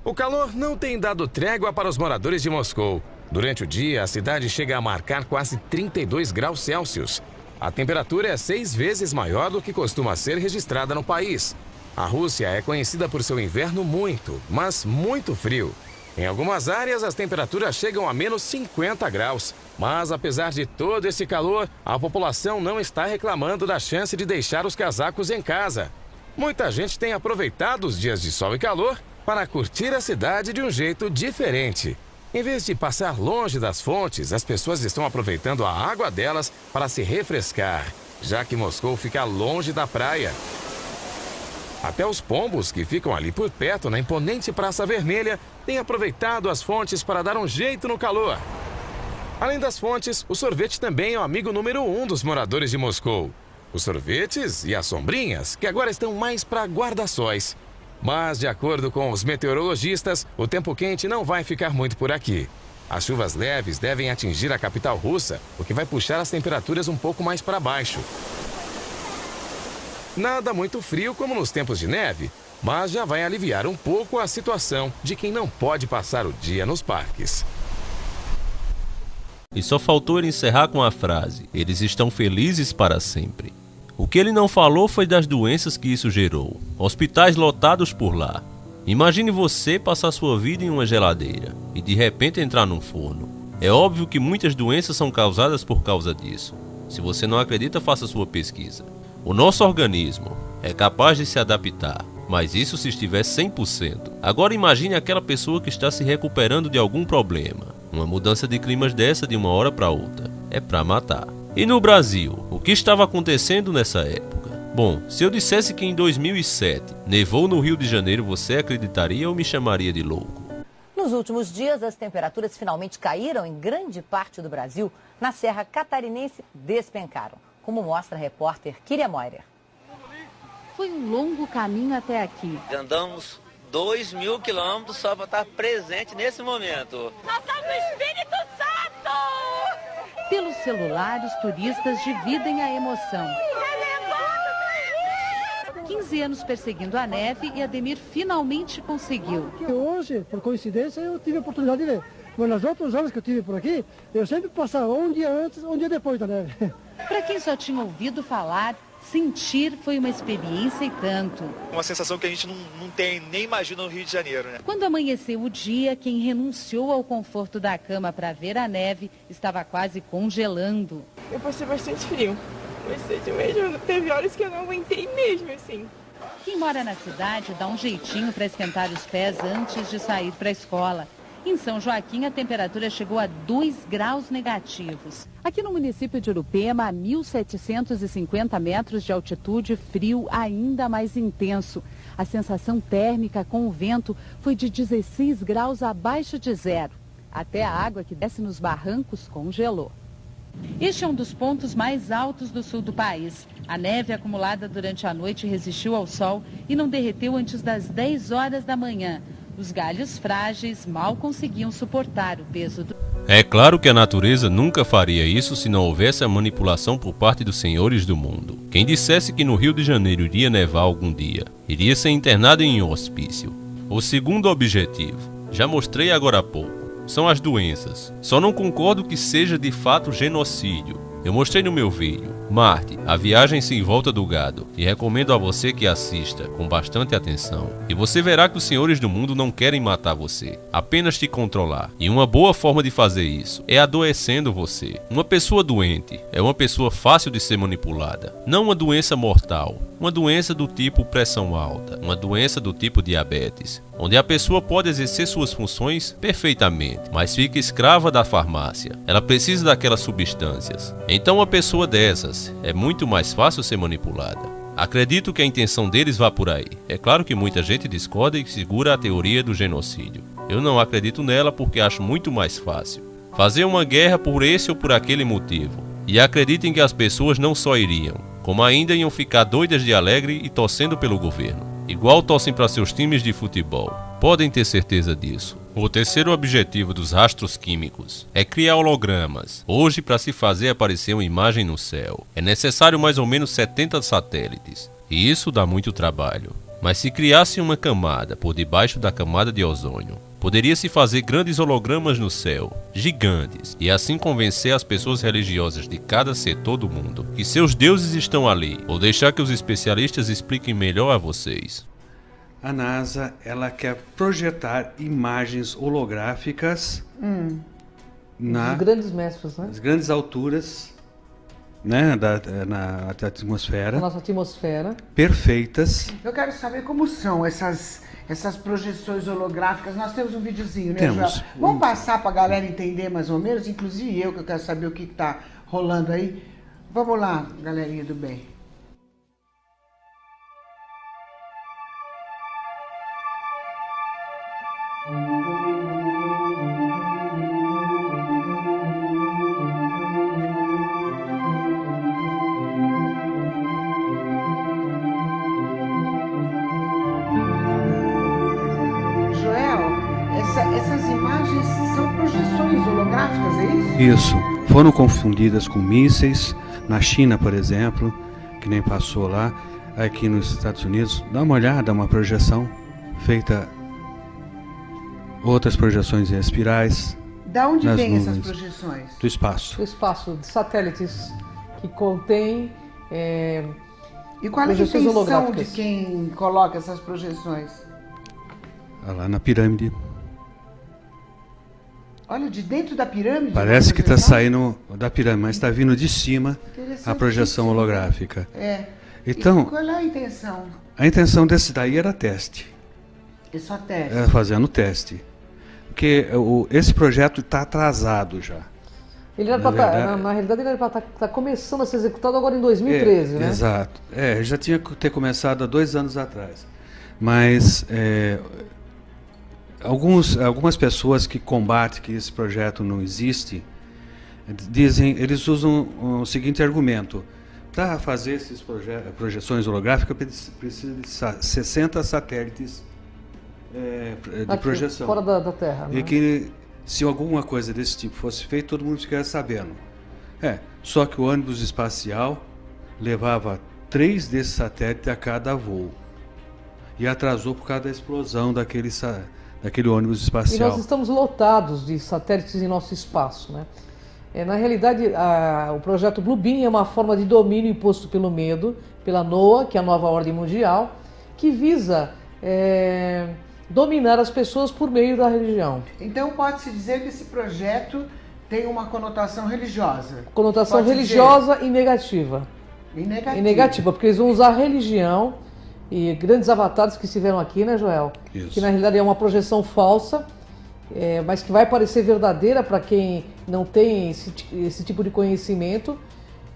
Speaker 7: O calor não tem dado trégua para os moradores de Moscou. Durante o dia, a cidade chega a marcar quase 32 graus Celsius. A temperatura é 6 vezes maior do que costuma ser registrada no país. A Rússia é conhecida por seu inverno mas muito frio. Em algumas áreas, as temperaturas chegam a menos 50 graus. Mas, apesar de todo esse calor, a população não está reclamando da chance de deixar os casacos em casa. Muita gente tem aproveitado os dias de sol e calor para curtir a cidade de um jeito diferente. Em vez de passar longe das fontes, as pessoas estão aproveitando a água delas para se refrescar, já que Moscou fica longe da praia. Até os pombos que ficam ali por perto, na imponente Praça Vermelha, têm aproveitado as fontes para dar um jeito no calor. Além das fontes, o sorvete também é o amigo número 1 dos moradores de Moscou. Os sorvetes e as sombrinhas, que agora estão mais para guarda-sóis. Mas, de acordo com os meteorologistas, o tempo quente não vai ficar muito por aqui. As chuvas leves devem atingir a capital russa, o que vai puxar as temperaturas um pouco mais para baixo. Nada muito frio como nos tempos de neve, mas já vai aliviar um pouco a situação de quem não pode passar o dia nos parques.
Speaker 1: E só faltou ele encerrar com a frase: eles estão felizes para sempre. O que ele não falou foi das doenças que isso gerou. Hospitais lotados por lá. Imagine você passar sua vida em uma geladeira e de repente entrar num forno. É óbvio que muitas doenças são causadas por causa disso. Se você não acredita, faça sua pesquisa. O nosso organismo é capaz de se adaptar, mas isso se estiver 100%. Agora imagine aquela pessoa que está se recuperando de algum problema. Uma mudança de climas dessa de uma hora para outra é para matar. E no Brasil, o que estava acontecendo nessa época? Bom, se eu dissesse que em 2007 nevou no Rio de Janeiro, você acreditaria ou me chamaria de louco?
Speaker 8: Nos últimos dias, as temperaturas finalmente caíram em grande parte do Brasil. Na Serra Catarinense, despencaram, como mostra a repórter Kíria Moira.
Speaker 9: Foi um longo caminho até aqui.
Speaker 10: Andamos 2.000 quilômetros só para estar presente nesse momento.
Speaker 9: Nós estamos no Espírito Santo! Pelo celular, os turistas dividem a emoção. 15 anos perseguindo a neve e Ademir finalmente conseguiu.
Speaker 11: Hoje, por coincidência, eu tive a oportunidade de ver. Mas nas outras horas que eu tive por aqui, eu sempre passava um dia antes, um dia depois da neve.
Speaker 9: Para quem só tinha ouvido falar, sentir foi uma experiência e tanto.
Speaker 12: Uma sensação que a gente não tem, nem imagina no Rio de Janeiro, né?
Speaker 9: Quando amanheceu o dia, quem renunciou ao conforto da cama para ver a neve estava quase congelando.
Speaker 13: Eu passei bastante frio. Bastante mesmo. Teve horas que eu não aguentei mesmo, assim.
Speaker 9: Quem mora na cidade dá um jeitinho para esquentar os pés antes de sair para a escola. Em São Joaquim, a temperatura chegou a 2 graus negativos. Aqui no município de Urupema, a 1.750 metros de altitude, frio ainda mais intenso. A sensação térmica com o vento foi de 16 graus abaixo de zero. Até a água que desce nos barrancos congelou. Este é um dos pontos mais altos do sul do país. A neve acumulada durante a noite resistiu ao sol e não derreteu antes das 10 horas da manhã. Os galhos frágeis mal conseguiam suportar o peso do...
Speaker 1: É claro que a natureza nunca faria isso se não houvesse a manipulação por parte dos senhores do mundo. Quem dissesse que no Rio de Janeiro iria nevar algum dia, iria ser internado em um hospício. O segundo objetivo, já mostrei agora há pouco, são as doenças. Só não concordo que seja de fato genocídio. Eu mostrei no meu vídeo, Marte, a viagem sem volta do gado, e recomendo a você que assista com bastante atenção. E você verá que os senhores do mundo não querem matar você, apenas te controlar. E uma boa forma de fazer isso é adoecendo você. Uma pessoa doente é uma pessoa fácil de ser manipulada, não uma doença mortal. Uma doença do tipo pressão alta, uma doença do tipo diabetes, onde a pessoa pode exercer suas funções perfeitamente, mas fica escrava da farmácia. Ela precisa daquelas substâncias. Então uma pessoa dessas é muito mais fácil ser manipulada. Acredito que a intenção deles vá por aí. É claro que muita gente discorda e segura a teoria do genocídio. Eu não acredito nela porque acho muito mais fácil fazer uma guerra por esse ou por aquele motivo. E acreditem que as pessoas não só iriam, como ainda iam ficar doidas de alegre e torcendo pelo governo. Igual torcem para seus times de futebol. Podem ter certeza disso. O terceiro objetivo dos rastros químicos é criar hologramas. Hoje, para se fazer aparecer uma imagem no céu, é necessário mais ou menos 70 satélites. E isso dá muito trabalho. Mas se criasse uma camada por debaixo da camada de ozônio, Poderia-se fazer grandes hologramas no céu, gigantes, e assim convencer as pessoas religiosas de cada setor do mundo que seus deuses estão ali, ou deixar que os especialistas expliquem melhor a vocês.
Speaker 6: A NASA, ela quer projetar imagens holográficas
Speaker 5: Os grandes mestres, né?
Speaker 6: nas grandes alturas, né, na atmosfera.
Speaker 5: Na nossa atmosfera.
Speaker 6: Perfeitas.
Speaker 4: Eu quero saber como são essas projeções holográficas. Nós temos um videozinho, né,
Speaker 6: Temos.
Speaker 4: Joel? Vamos passar para a galera entender mais ou menos, inclusive eu, que eu quero saber o que está rolando aí. Vamos lá, galerinha do bem. Essas imagens são projeções holográficas, é isso?
Speaker 6: Isso. Foram confundidas com mísseis. Na China, por exemplo, que nem passou lá. Aqui nos Estados Unidos, dá uma olhada, uma projeção feita. Outras projeções em espirais.
Speaker 4: Da onde
Speaker 6: nas
Speaker 4: vem
Speaker 6: nuvens.
Speaker 4: essas projeções?
Speaker 6: Do espaço.
Speaker 5: Do espaço, de satélites que contém
Speaker 4: E qual é a
Speaker 5: projeções
Speaker 4: intenção
Speaker 5: holográficas.
Speaker 4: de quem coloca essas projeções?
Speaker 6: Lá na pirâmide.
Speaker 4: Olha, de dentro da pirâmide?
Speaker 6: Parece que está
Speaker 4: projeção?
Speaker 6: saindo da pirâmide, mas está vindo de cima a projeção holográfica.
Speaker 4: É.
Speaker 6: Então,
Speaker 4: E qual é a intenção?
Speaker 6: a intenção desse daí era teste.
Speaker 4: É só teste?
Speaker 6: Fazendo teste. Porque esse projeto está atrasado já.
Speaker 5: Ele era na realidade, ele era para estar começando a ser executado agora em 2013, né?
Speaker 6: Exato. Já tinha que ter começado há 2 anos atrás. Mas algumas pessoas que combatem que esse projeto não existe, eles usam o seguinte argumento: para fazer essas projeções holográficas precisa de 60 satélites de
Speaker 5: Aqui,
Speaker 6: projeção.
Speaker 5: fora da Terra.
Speaker 6: E
Speaker 5: né?
Speaker 6: que se alguma coisa desse tipo fosse feita, todo mundo ficaria sabendo. Só que o ônibus espacial levava 3 desses satélites a cada voo. E atrasou por causa da explosão daquele ônibus
Speaker 5: E
Speaker 6: espacial.
Speaker 5: nós estamos lotados de satélites em nosso espaço, né? Na realidade, o projeto Blue Beam é uma forma de domínio imposto pelo medo, pela NOAA, que é a nova ordem mundial, que visa dominar as pessoas por meio da religião.
Speaker 4: Então pode-se dizer que esse projeto tem uma conotação religiosa.
Speaker 5: Conotação
Speaker 4: Pode
Speaker 5: religiosa e negativa.
Speaker 4: E negativa.
Speaker 5: E negativa, porque eles vão usar a religião e grandes avatares que estiveram aqui, né, Joel?
Speaker 6: Isso.
Speaker 5: Que na realidade é uma projeção falsa, mas que vai parecer verdadeira para quem não tem esse tipo de conhecimento,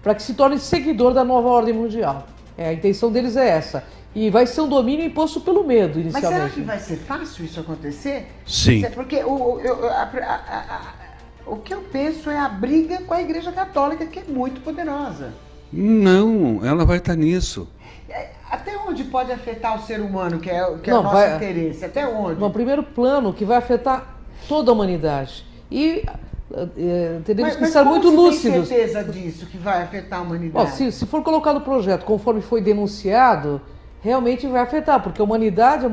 Speaker 5: para que se torne seguidor da nova ordem mundial. A intenção deles é essa. E vai ser um domínio imposto pelo medo, inicialmente.
Speaker 4: Mas será que vai ser fácil isso acontecer?
Speaker 6: Sim.
Speaker 4: Porque o que eu penso é a briga com a Igreja Católica, que é muito poderosa.
Speaker 6: Não, ela vai estar nisso.
Speaker 4: Até onde pode afetar o ser humano, que é o
Speaker 5: Não,
Speaker 4: nosso interesse? Até onde?
Speaker 5: No primeiro plano, que vai afetar toda a humanidade. E teremos que estar muito lúcidos.
Speaker 4: Mas tem certeza disso, que vai afetar a humanidade?
Speaker 5: Se for colocado o projeto conforme foi denunciado, realmente vai afetar, porque a humanidade...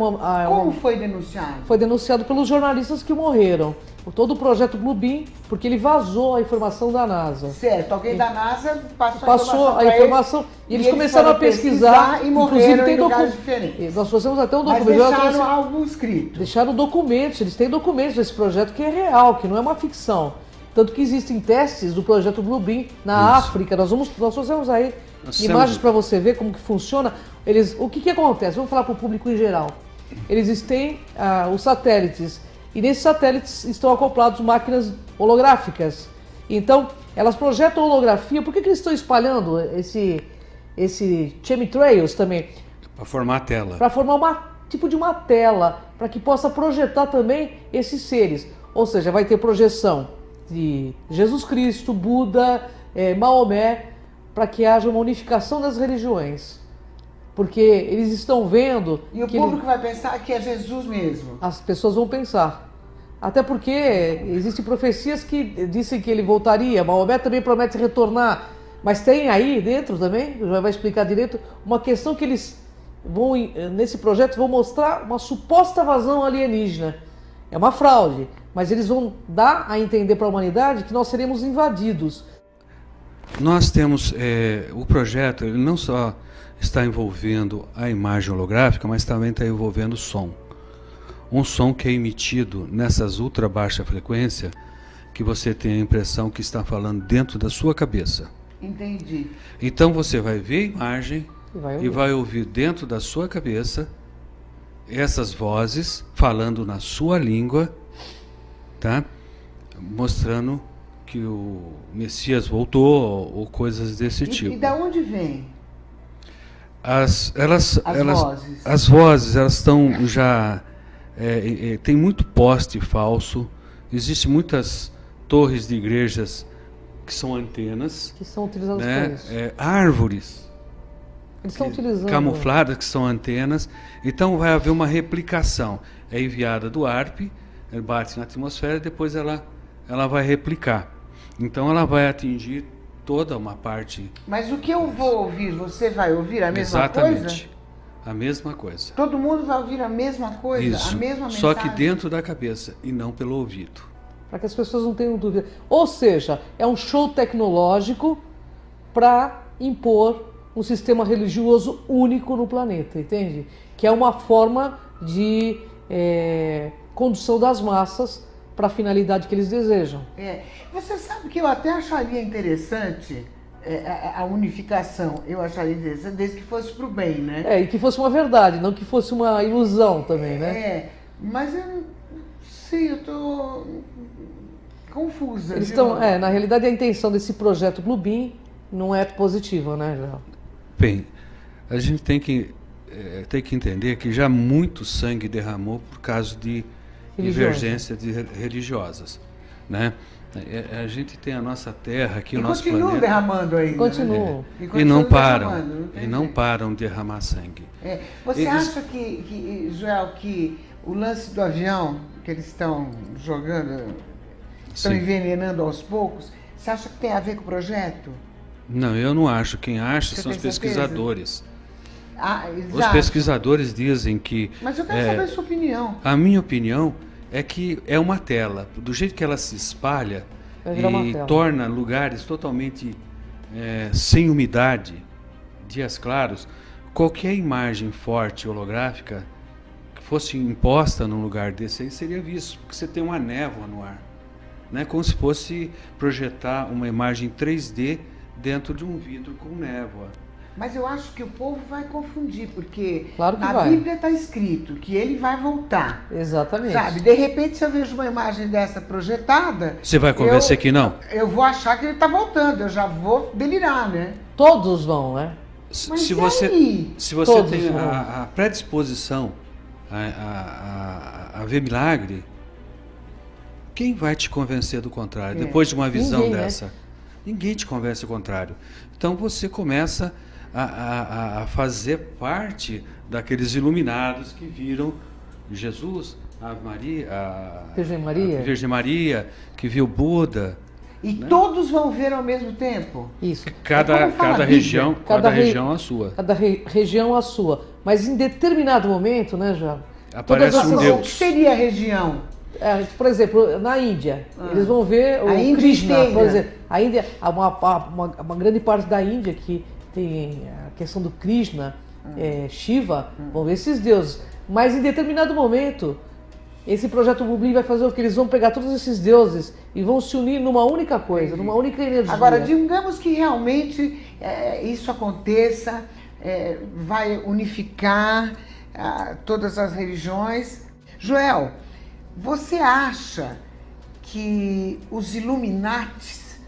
Speaker 4: Como foi denunciado?
Speaker 5: Foi denunciado pelos jornalistas que morreram. Todo o projeto Blue Beam, porque ele vazou a informação da NASA.
Speaker 4: Certo, alguém da NASA
Speaker 5: passou a informação e eles começaram a pesquisar
Speaker 4: e morreram em lugares diferentes.
Speaker 5: Nós trouxemos até um
Speaker 4: Mas
Speaker 5: documento.
Speaker 4: deixaram algo escrito.
Speaker 5: Deixaram documentos, eles têm documentos desse projeto que é real, que não é uma ficção. Tanto que existem testes do projeto Blue Beam na África. Nós trouxemos aí imagens para você ver como que funciona. O que acontece? Vamos falar para o público em geral. Eles têm os satélites. E nesses satélites estão acoplados máquinas holográficas. Então, elas projetam holografia. Por que eles estão espalhando esse chemtrails também?
Speaker 6: Para formar a tela.
Speaker 5: Para formar tipo de uma tela, para que possa projetar também esses seres. Ou seja, vai ter projeção de Jesus Cristo, Buda, Maomé, para que haja uma unificação das religiões. Porque eles estão vendo...
Speaker 4: E o público vai pensar que é Jesus mesmo.
Speaker 5: As pessoas vão pensar. Até porque existem profecias que dizem que ele voltaria. Maomé também promete retornar. Mas tem aí dentro também, já vai explicar direito, uma questão que eles vão, nesse projeto, vão mostrar uma suposta invasão alienígena. É uma fraude, mas eles vão dar a entender para a humanidade que nós seremos invadidos.
Speaker 6: Nós temos, o projeto, ele não só está envolvendo a imagem holográfica, mas também está envolvendo o som. Um som que é emitido nessas ultra baixa frequência, que você tem a impressão que está falando dentro da sua cabeça.
Speaker 4: Entendi.
Speaker 6: Então você vai ver a imagem
Speaker 5: E
Speaker 6: vai ouvir dentro da sua cabeça essas vozes falando na sua língua, tá? Mostrando que o Messias voltou ou coisas desse tipo.
Speaker 4: E da onde vem?
Speaker 6: As
Speaker 4: vozes.
Speaker 6: As vozes, elas estão já... tem muito poste falso, existem muitas torres de igrejas que são antenas.
Speaker 5: Que são utilizadas
Speaker 6: né?
Speaker 5: para isso.
Speaker 6: Árvores
Speaker 5: Eles estão utilizando...
Speaker 6: camufladas, que são antenas. Então vai haver uma replicação. É enviada do ARP, ela bate na atmosfera e depois ela vai replicar. Então ela vai atingir toda uma parte...
Speaker 4: Mas o que eu vou ouvir, você vai ouvir a mesma coisa?
Speaker 6: Exatamente. A mesma coisa.
Speaker 4: Todo mundo vai ouvir a mesma coisa?
Speaker 6: Isso.
Speaker 4: A mesma mensagem?
Speaker 6: Só que dentro da cabeça e não pelo ouvido.
Speaker 5: Para que as pessoas não tenham dúvida. Ou seja, é um show tecnológico para impor um sistema religioso único no planeta, entende? Que é uma forma de condução das massas para a finalidade que eles desejam.
Speaker 4: Você sabe que eu até acharia interessante a unificação, eu acharia interessante, desde que fosse para o bem, né?
Speaker 5: E que fosse uma verdade, não que fosse uma ilusão também, né?
Speaker 4: Mas eu não sei, eu estou confusa.
Speaker 5: Eles estão, na realidade, a intenção desse projeto Bluebeam não é positiva, né, Joel?
Speaker 6: Bem, a gente tem que entender que já muito sangue derramou por causa de divergências religiosas, né? A gente tem a nossa terra aqui, o nosso planeta.
Speaker 4: Continua derramando ainda.
Speaker 5: Continua.
Speaker 6: E não param. E não param de derramar sangue.
Speaker 4: Você acha que, Joel, que o lance do avião que eles estão jogando, estão envenenando aos poucos, você acha que tem a ver com o projeto?
Speaker 6: Não, eu não acho. Quem acha são os pesquisadores. Os pesquisadores dizem que...
Speaker 4: Mas eu quero saber a sua opinião.
Speaker 6: A minha opinião é que é uma tela. Do jeito que ela se espalha e torna lugares totalmente sem umidade, dias claros, qualquer imagem forte holográfica que fosse imposta num lugar desse aí seria visto, porque você tem uma névoa no ar. Né? Como se fosse projetar uma imagem 3D dentro de um vidro com névoa.
Speaker 4: Mas eu acho que o povo vai confundir, porque
Speaker 5: claro que
Speaker 4: na Bíblia está escrito que ele vai voltar.
Speaker 5: Exatamente.
Speaker 4: Sabe? De repente, se eu vejo uma imagem dessa projetada...
Speaker 6: Você vai convencer que não?
Speaker 4: Eu vou achar que ele está voltando, eu já vou delirar, né?
Speaker 5: Todos vão, né?
Speaker 4: Mas
Speaker 6: se você tem a predisposição a ver milagre, quem vai te convencer do contrário? Depois de uma visão dessa? Né? Ninguém te convence do contrário. Então você começa a fazer parte daqueles iluminados que viram Jesus, a Virgem Maria, que viu Buda.
Speaker 4: E todos vão ver ao mesmo tempo?
Speaker 5: Isso.
Speaker 6: Cada região a sua.
Speaker 5: Cada região a sua. Mas em determinado momento, né, João?
Speaker 6: Aparece um Deus.
Speaker 4: O que seria a região?
Speaker 5: Por exemplo, na Índia, eles vão ver o Krishna, por exemplo. A Índia, uma grande parte da Índia que tem a questão do Krishna, Shiva, vão ver esses deuses. Mas em determinado momento, esse projeto Bluebeam vai fazer o que? Eles vão pegar todos esses deuses e vão se unir numa única coisa, numa única energia.
Speaker 4: Agora, digamos que realmente isso aconteça, vai unificar todas as religiões. Joel, você acha que os Illuminatis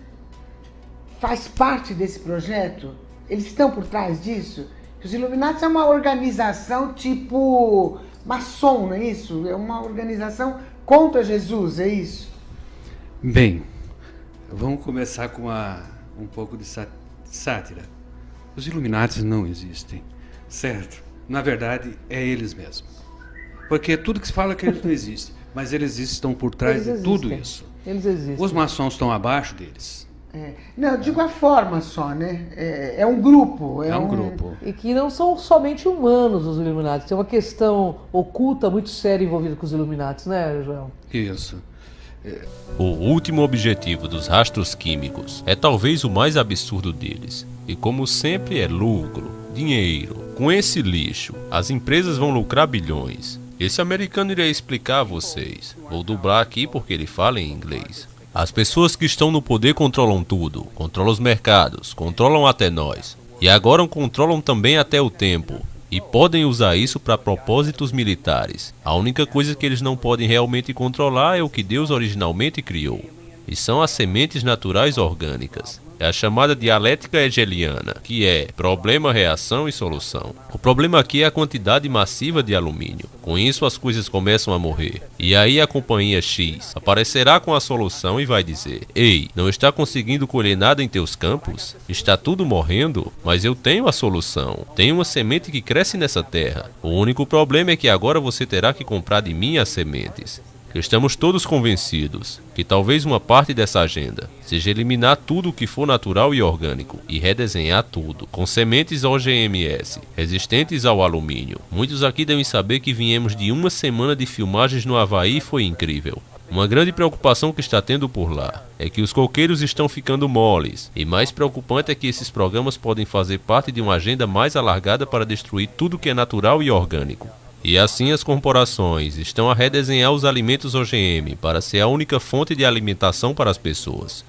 Speaker 4: faz parte desse projeto? Eles estão por trás disso? Os Illuminatis é uma organização tipo maçom, não é isso? É uma organização contra Jesus, é isso?
Speaker 6: Bem, vamos começar com um pouco de sátira. Os Illuminatis não existem, certo? Na verdade, é eles mesmos. Porque tudo que se fala é que eles não existem. Mas eles estão por trás de tudo isso.
Speaker 5: Eles existem.
Speaker 6: Os maçons estão abaixo deles.
Speaker 4: Não, eu digo a forma só, né? É um grupo.
Speaker 6: É um grupo.
Speaker 5: E que não são somente humanos os Illuminati. Tem uma questão oculta muito séria envolvida com os Illuminati, né, Joel?
Speaker 6: Isso.
Speaker 1: O último objetivo dos rastros químicos é talvez o mais absurdo deles. E como sempre é lucro, dinheiro. Com esse lixo, as empresas vão lucrar bilhões. Esse americano irá explicar a vocês. Vou dublar aqui porque ele fala em inglês. As pessoas que estão no poder controlam tudo. Controlam os mercados, controlam até nós. E agora controlam também até o tempo. E podem usar isso para propósitos militares. A única coisa que eles não podem realmente controlar é o que Deus originalmente criou. E são as sementes naturais orgânicas. É a chamada dialética hegeliana, que é problema, reação e solução. O problema aqui é a quantidade massiva de alumínio. Com isso as coisas começam a morrer. E aí a companhia X aparecerá com a solução e vai dizer: ei, não está conseguindo colher nada em teus campos? Está tudo morrendo? Mas eu tenho a solução. Tenho uma semente que cresce nessa terra. O único problema é que agora você terá que comprar de mim as sementes. Estamos todos convencidos que talvez uma parte dessa agenda seja eliminar tudo o que for natural e orgânico e redesenhar tudo, com sementes OGMS, resistentes ao alumínio. Muitos aqui devem saber que viemos de uma semana de filmagens no Havaí e foi incrível. Uma grande preocupação que está tendo por lá é que os coqueiros estão ficando moles, e mais preocupante é que esses programas podem fazer parte de uma agenda mais alargada para destruir tudo que é natural e orgânico. E assim as corporações estão a redesenhar os alimentos OGM para ser a única fonte de alimentação para as pessoas.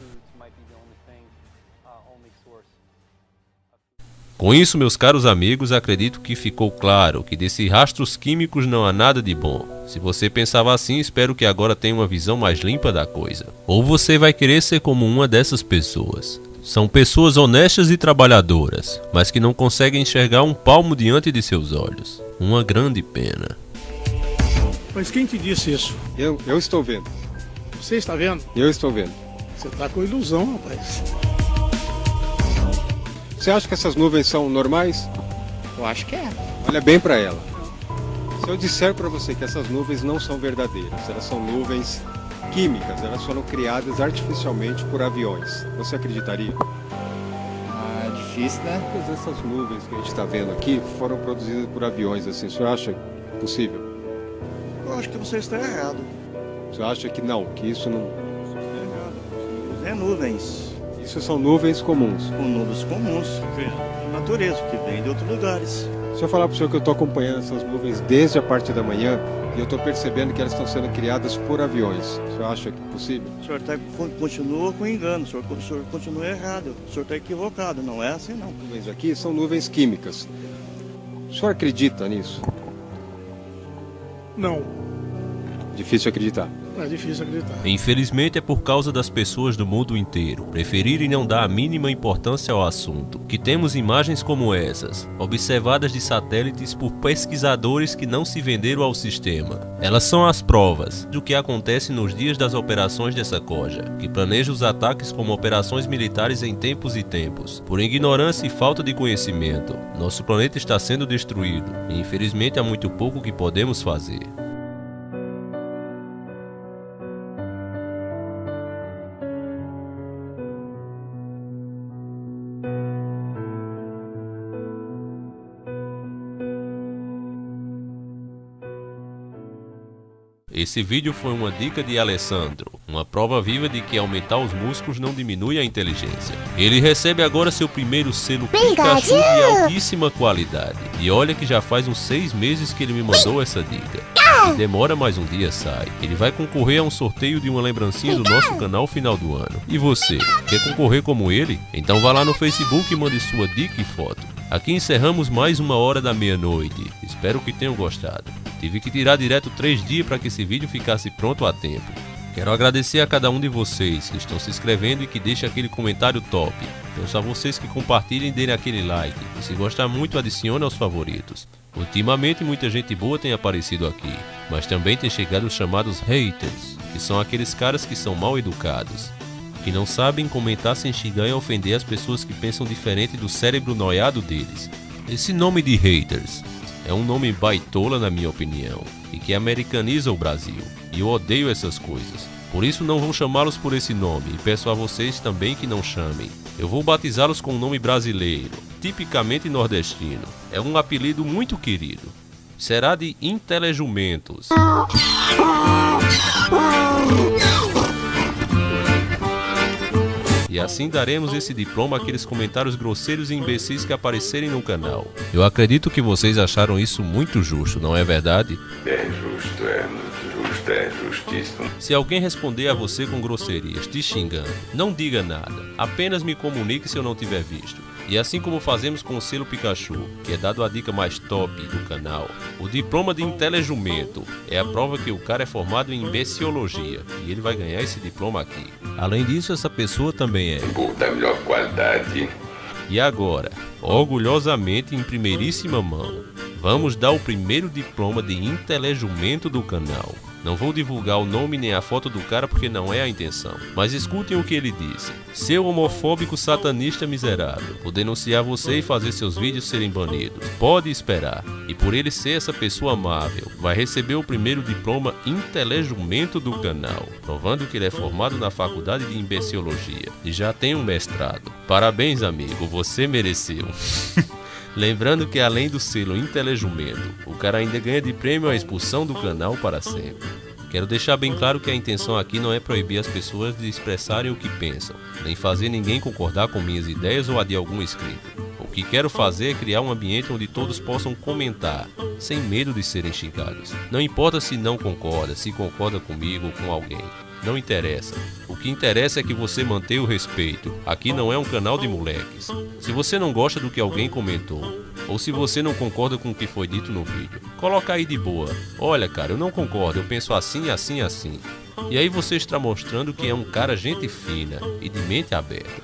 Speaker 1: Com isso, meus caros amigos, acredito que ficou claro que desses rastros químicos não há nada de bom. Se você pensava assim, espero que agora tenha uma visão mais limpa da coisa. Ou você vai querer ser como uma dessas pessoas. São pessoas honestas e trabalhadoras, mas que não conseguem enxergar um palmo diante de seus olhos. Uma grande pena.
Speaker 14: Mas quem te disse isso?
Speaker 15: Eu estou vendo.
Speaker 14: Você está vendo?
Speaker 15: Eu estou vendo.
Speaker 14: Você está com ilusão, rapaz.
Speaker 15: Você acha que essas nuvens são normais?
Speaker 14: Eu acho que é.
Speaker 15: Olha bem para ela. Se eu disser para você que essas nuvens não são verdadeiras, elas são nuvens químicas, elas foram criadas artificialmente por aviões, você acreditaria?
Speaker 14: Difícil, né?
Speaker 15: Mas essas nuvens que a gente está vendo aqui foram produzidas por aviões, assim, o senhor acha possível?
Speaker 14: Eu acho que você está errado.
Speaker 15: O senhor acha que não, que isso não...
Speaker 14: É nuvens.
Speaker 15: Isso são nuvens comuns?
Speaker 14: Com nuvens comuns, de natureza, que vem de outros lugares.
Speaker 15: Se eu falar para o senhor que eu estou acompanhando essas nuvens desde a parte da manhã, e eu estou percebendo que elas estão sendo criadas por aviões, o senhor acha que é possível?
Speaker 14: O senhor continua com engano, o senhor continua errado, o senhor está equivocado, não é assim não.
Speaker 15: As nuvens aqui são nuvens químicas. O senhor acredita nisso?
Speaker 14: Não.
Speaker 15: Difícil acreditar.
Speaker 14: É difícil acreditar.
Speaker 1: Infelizmente é por causa das pessoas do mundo inteiro preferirem não dar a mínima importância ao assunto que temos imagens como essas, observadas de satélites por pesquisadores que não se venderam ao sistema. Elas são as provas do que acontece nos dias das operações dessa coja, que planeja os ataques como operações militares em tempos e tempos. Por ignorância e falta de conhecimento, nosso planeta está sendo destruído e infelizmente há muito pouco que podemos fazer. Esse vídeo foi uma dica de Alessandro, uma prova viva de que aumentar os músculos não diminui a inteligência. Ele recebe agora seu primeiro selo Pikachu de altíssima qualidade. E olha que já faz uns 6 meses que ele me mandou essa dica. E demora mais um dia sai. Ele vai concorrer a um sorteio de uma lembrancinha do nosso canal final do ano. E você, quer concorrer como ele? Então vá lá no Facebook e mande sua dica e foto. Aqui encerramos mais uma hora da meia-noite. Espero que tenham gostado. Tive que tirar direto 3 dias para que esse vídeo ficasse pronto a tempo. Quero agradecer a cada um de vocês que estão se inscrevendo e que deixam aquele comentário top. Peço a vocês que compartilhem e deem aquele like. E se gostar muito, adicione aos favoritos. Ultimamente muita gente boa tem aparecido aqui, mas também tem chegado os chamados haters, que são aqueles caras que são mal educados, que não sabem comentar sem xingar e ofender as pessoas que pensam diferente do cérebro noiado deles. Esse nome de haters é um nome baitola na minha opinião, e que americaniza o Brasil, e eu odeio essas coisas. Por isso não vou chamá-los por esse nome e peço a vocês também que não chamem. Eu vou batizá-los com um nome brasileiro, tipicamente nordestino. É um apelido muito querido. Será de Intelejumentos. E assim daremos esse diploma àqueles comentários grosseiros e imbecis que aparecerem no canal. Eu acredito que vocês acharam isso muito justo, não é verdade?
Speaker 16: É justo, é justíssimo.
Speaker 1: Se alguém responder a você com grosserias, te xingando, não diga nada. Apenas me comunique se eu não tiver visto. E assim como fazemos com o selo Pikachu, que é dado a dica mais top do canal, o diploma de Intelejumento é a prova que o cara é formado em imbeciologia e ele vai ganhar esse diploma aqui. Além disso, essa pessoa também é
Speaker 16: da melhor qualidade.
Speaker 1: E agora, orgulhosamente em primeiríssima mão, vamos dar o primeiro diploma de Intelejumento do canal. Não vou divulgar o nome nem a foto do cara porque não é a intenção. Mas escutem o que ele disse. Seu homofóbico satanista miserável, vou denunciar você e fazer seus vídeos serem banidos. Pode esperar. E por ele ser essa pessoa amável, vai receber o primeiro diploma Intelejumento do canal, provando que ele é formado na faculdade de imbeciologia e já tem um mestrado. Parabéns, amigo, você mereceu. Lembrando que além do selo Intelejumento, o cara ainda ganha de prêmio a expulsão do canal para sempre. Quero deixar bem claro que a intenção aqui não é proibir as pessoas de expressarem o que pensam, nem fazer ninguém concordar com minhas ideias ou a de algum inscrito. O que quero fazer é criar um ambiente onde todos possam comentar, sem medo de serem xingados. Não importa se não concorda, se concorda comigo ou com alguém. Não interessa. O que interessa é que você mantenha o respeito. Aqui não é um canal de moleques. Se você não gosta do que alguém comentou, ou se você não concorda com o que foi dito no vídeo, coloca aí de boa. Olha, cara, eu não concordo, eu penso assim, assim, assim. E aí você está mostrando que é um cara gente fina e de mente aberta.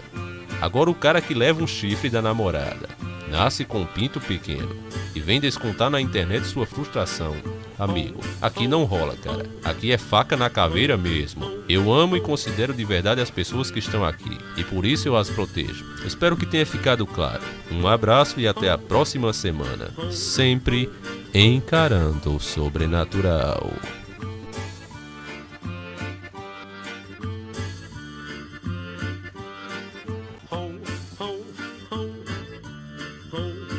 Speaker 1: Agora o cara que leva um chifre da namorada, nasce com um pinto pequeno e vem descontar na internet sua frustração. Amigo, aqui não rola, cara. Aqui é faca na caveira mesmo. Eu amo e considero de verdade as pessoas que estão aqui, e por isso eu as protejo. Espero que tenha ficado claro. Um abraço e até a próxima semana. Sempre encarando o sobrenatural.
Speaker 16: Home, home, home, home.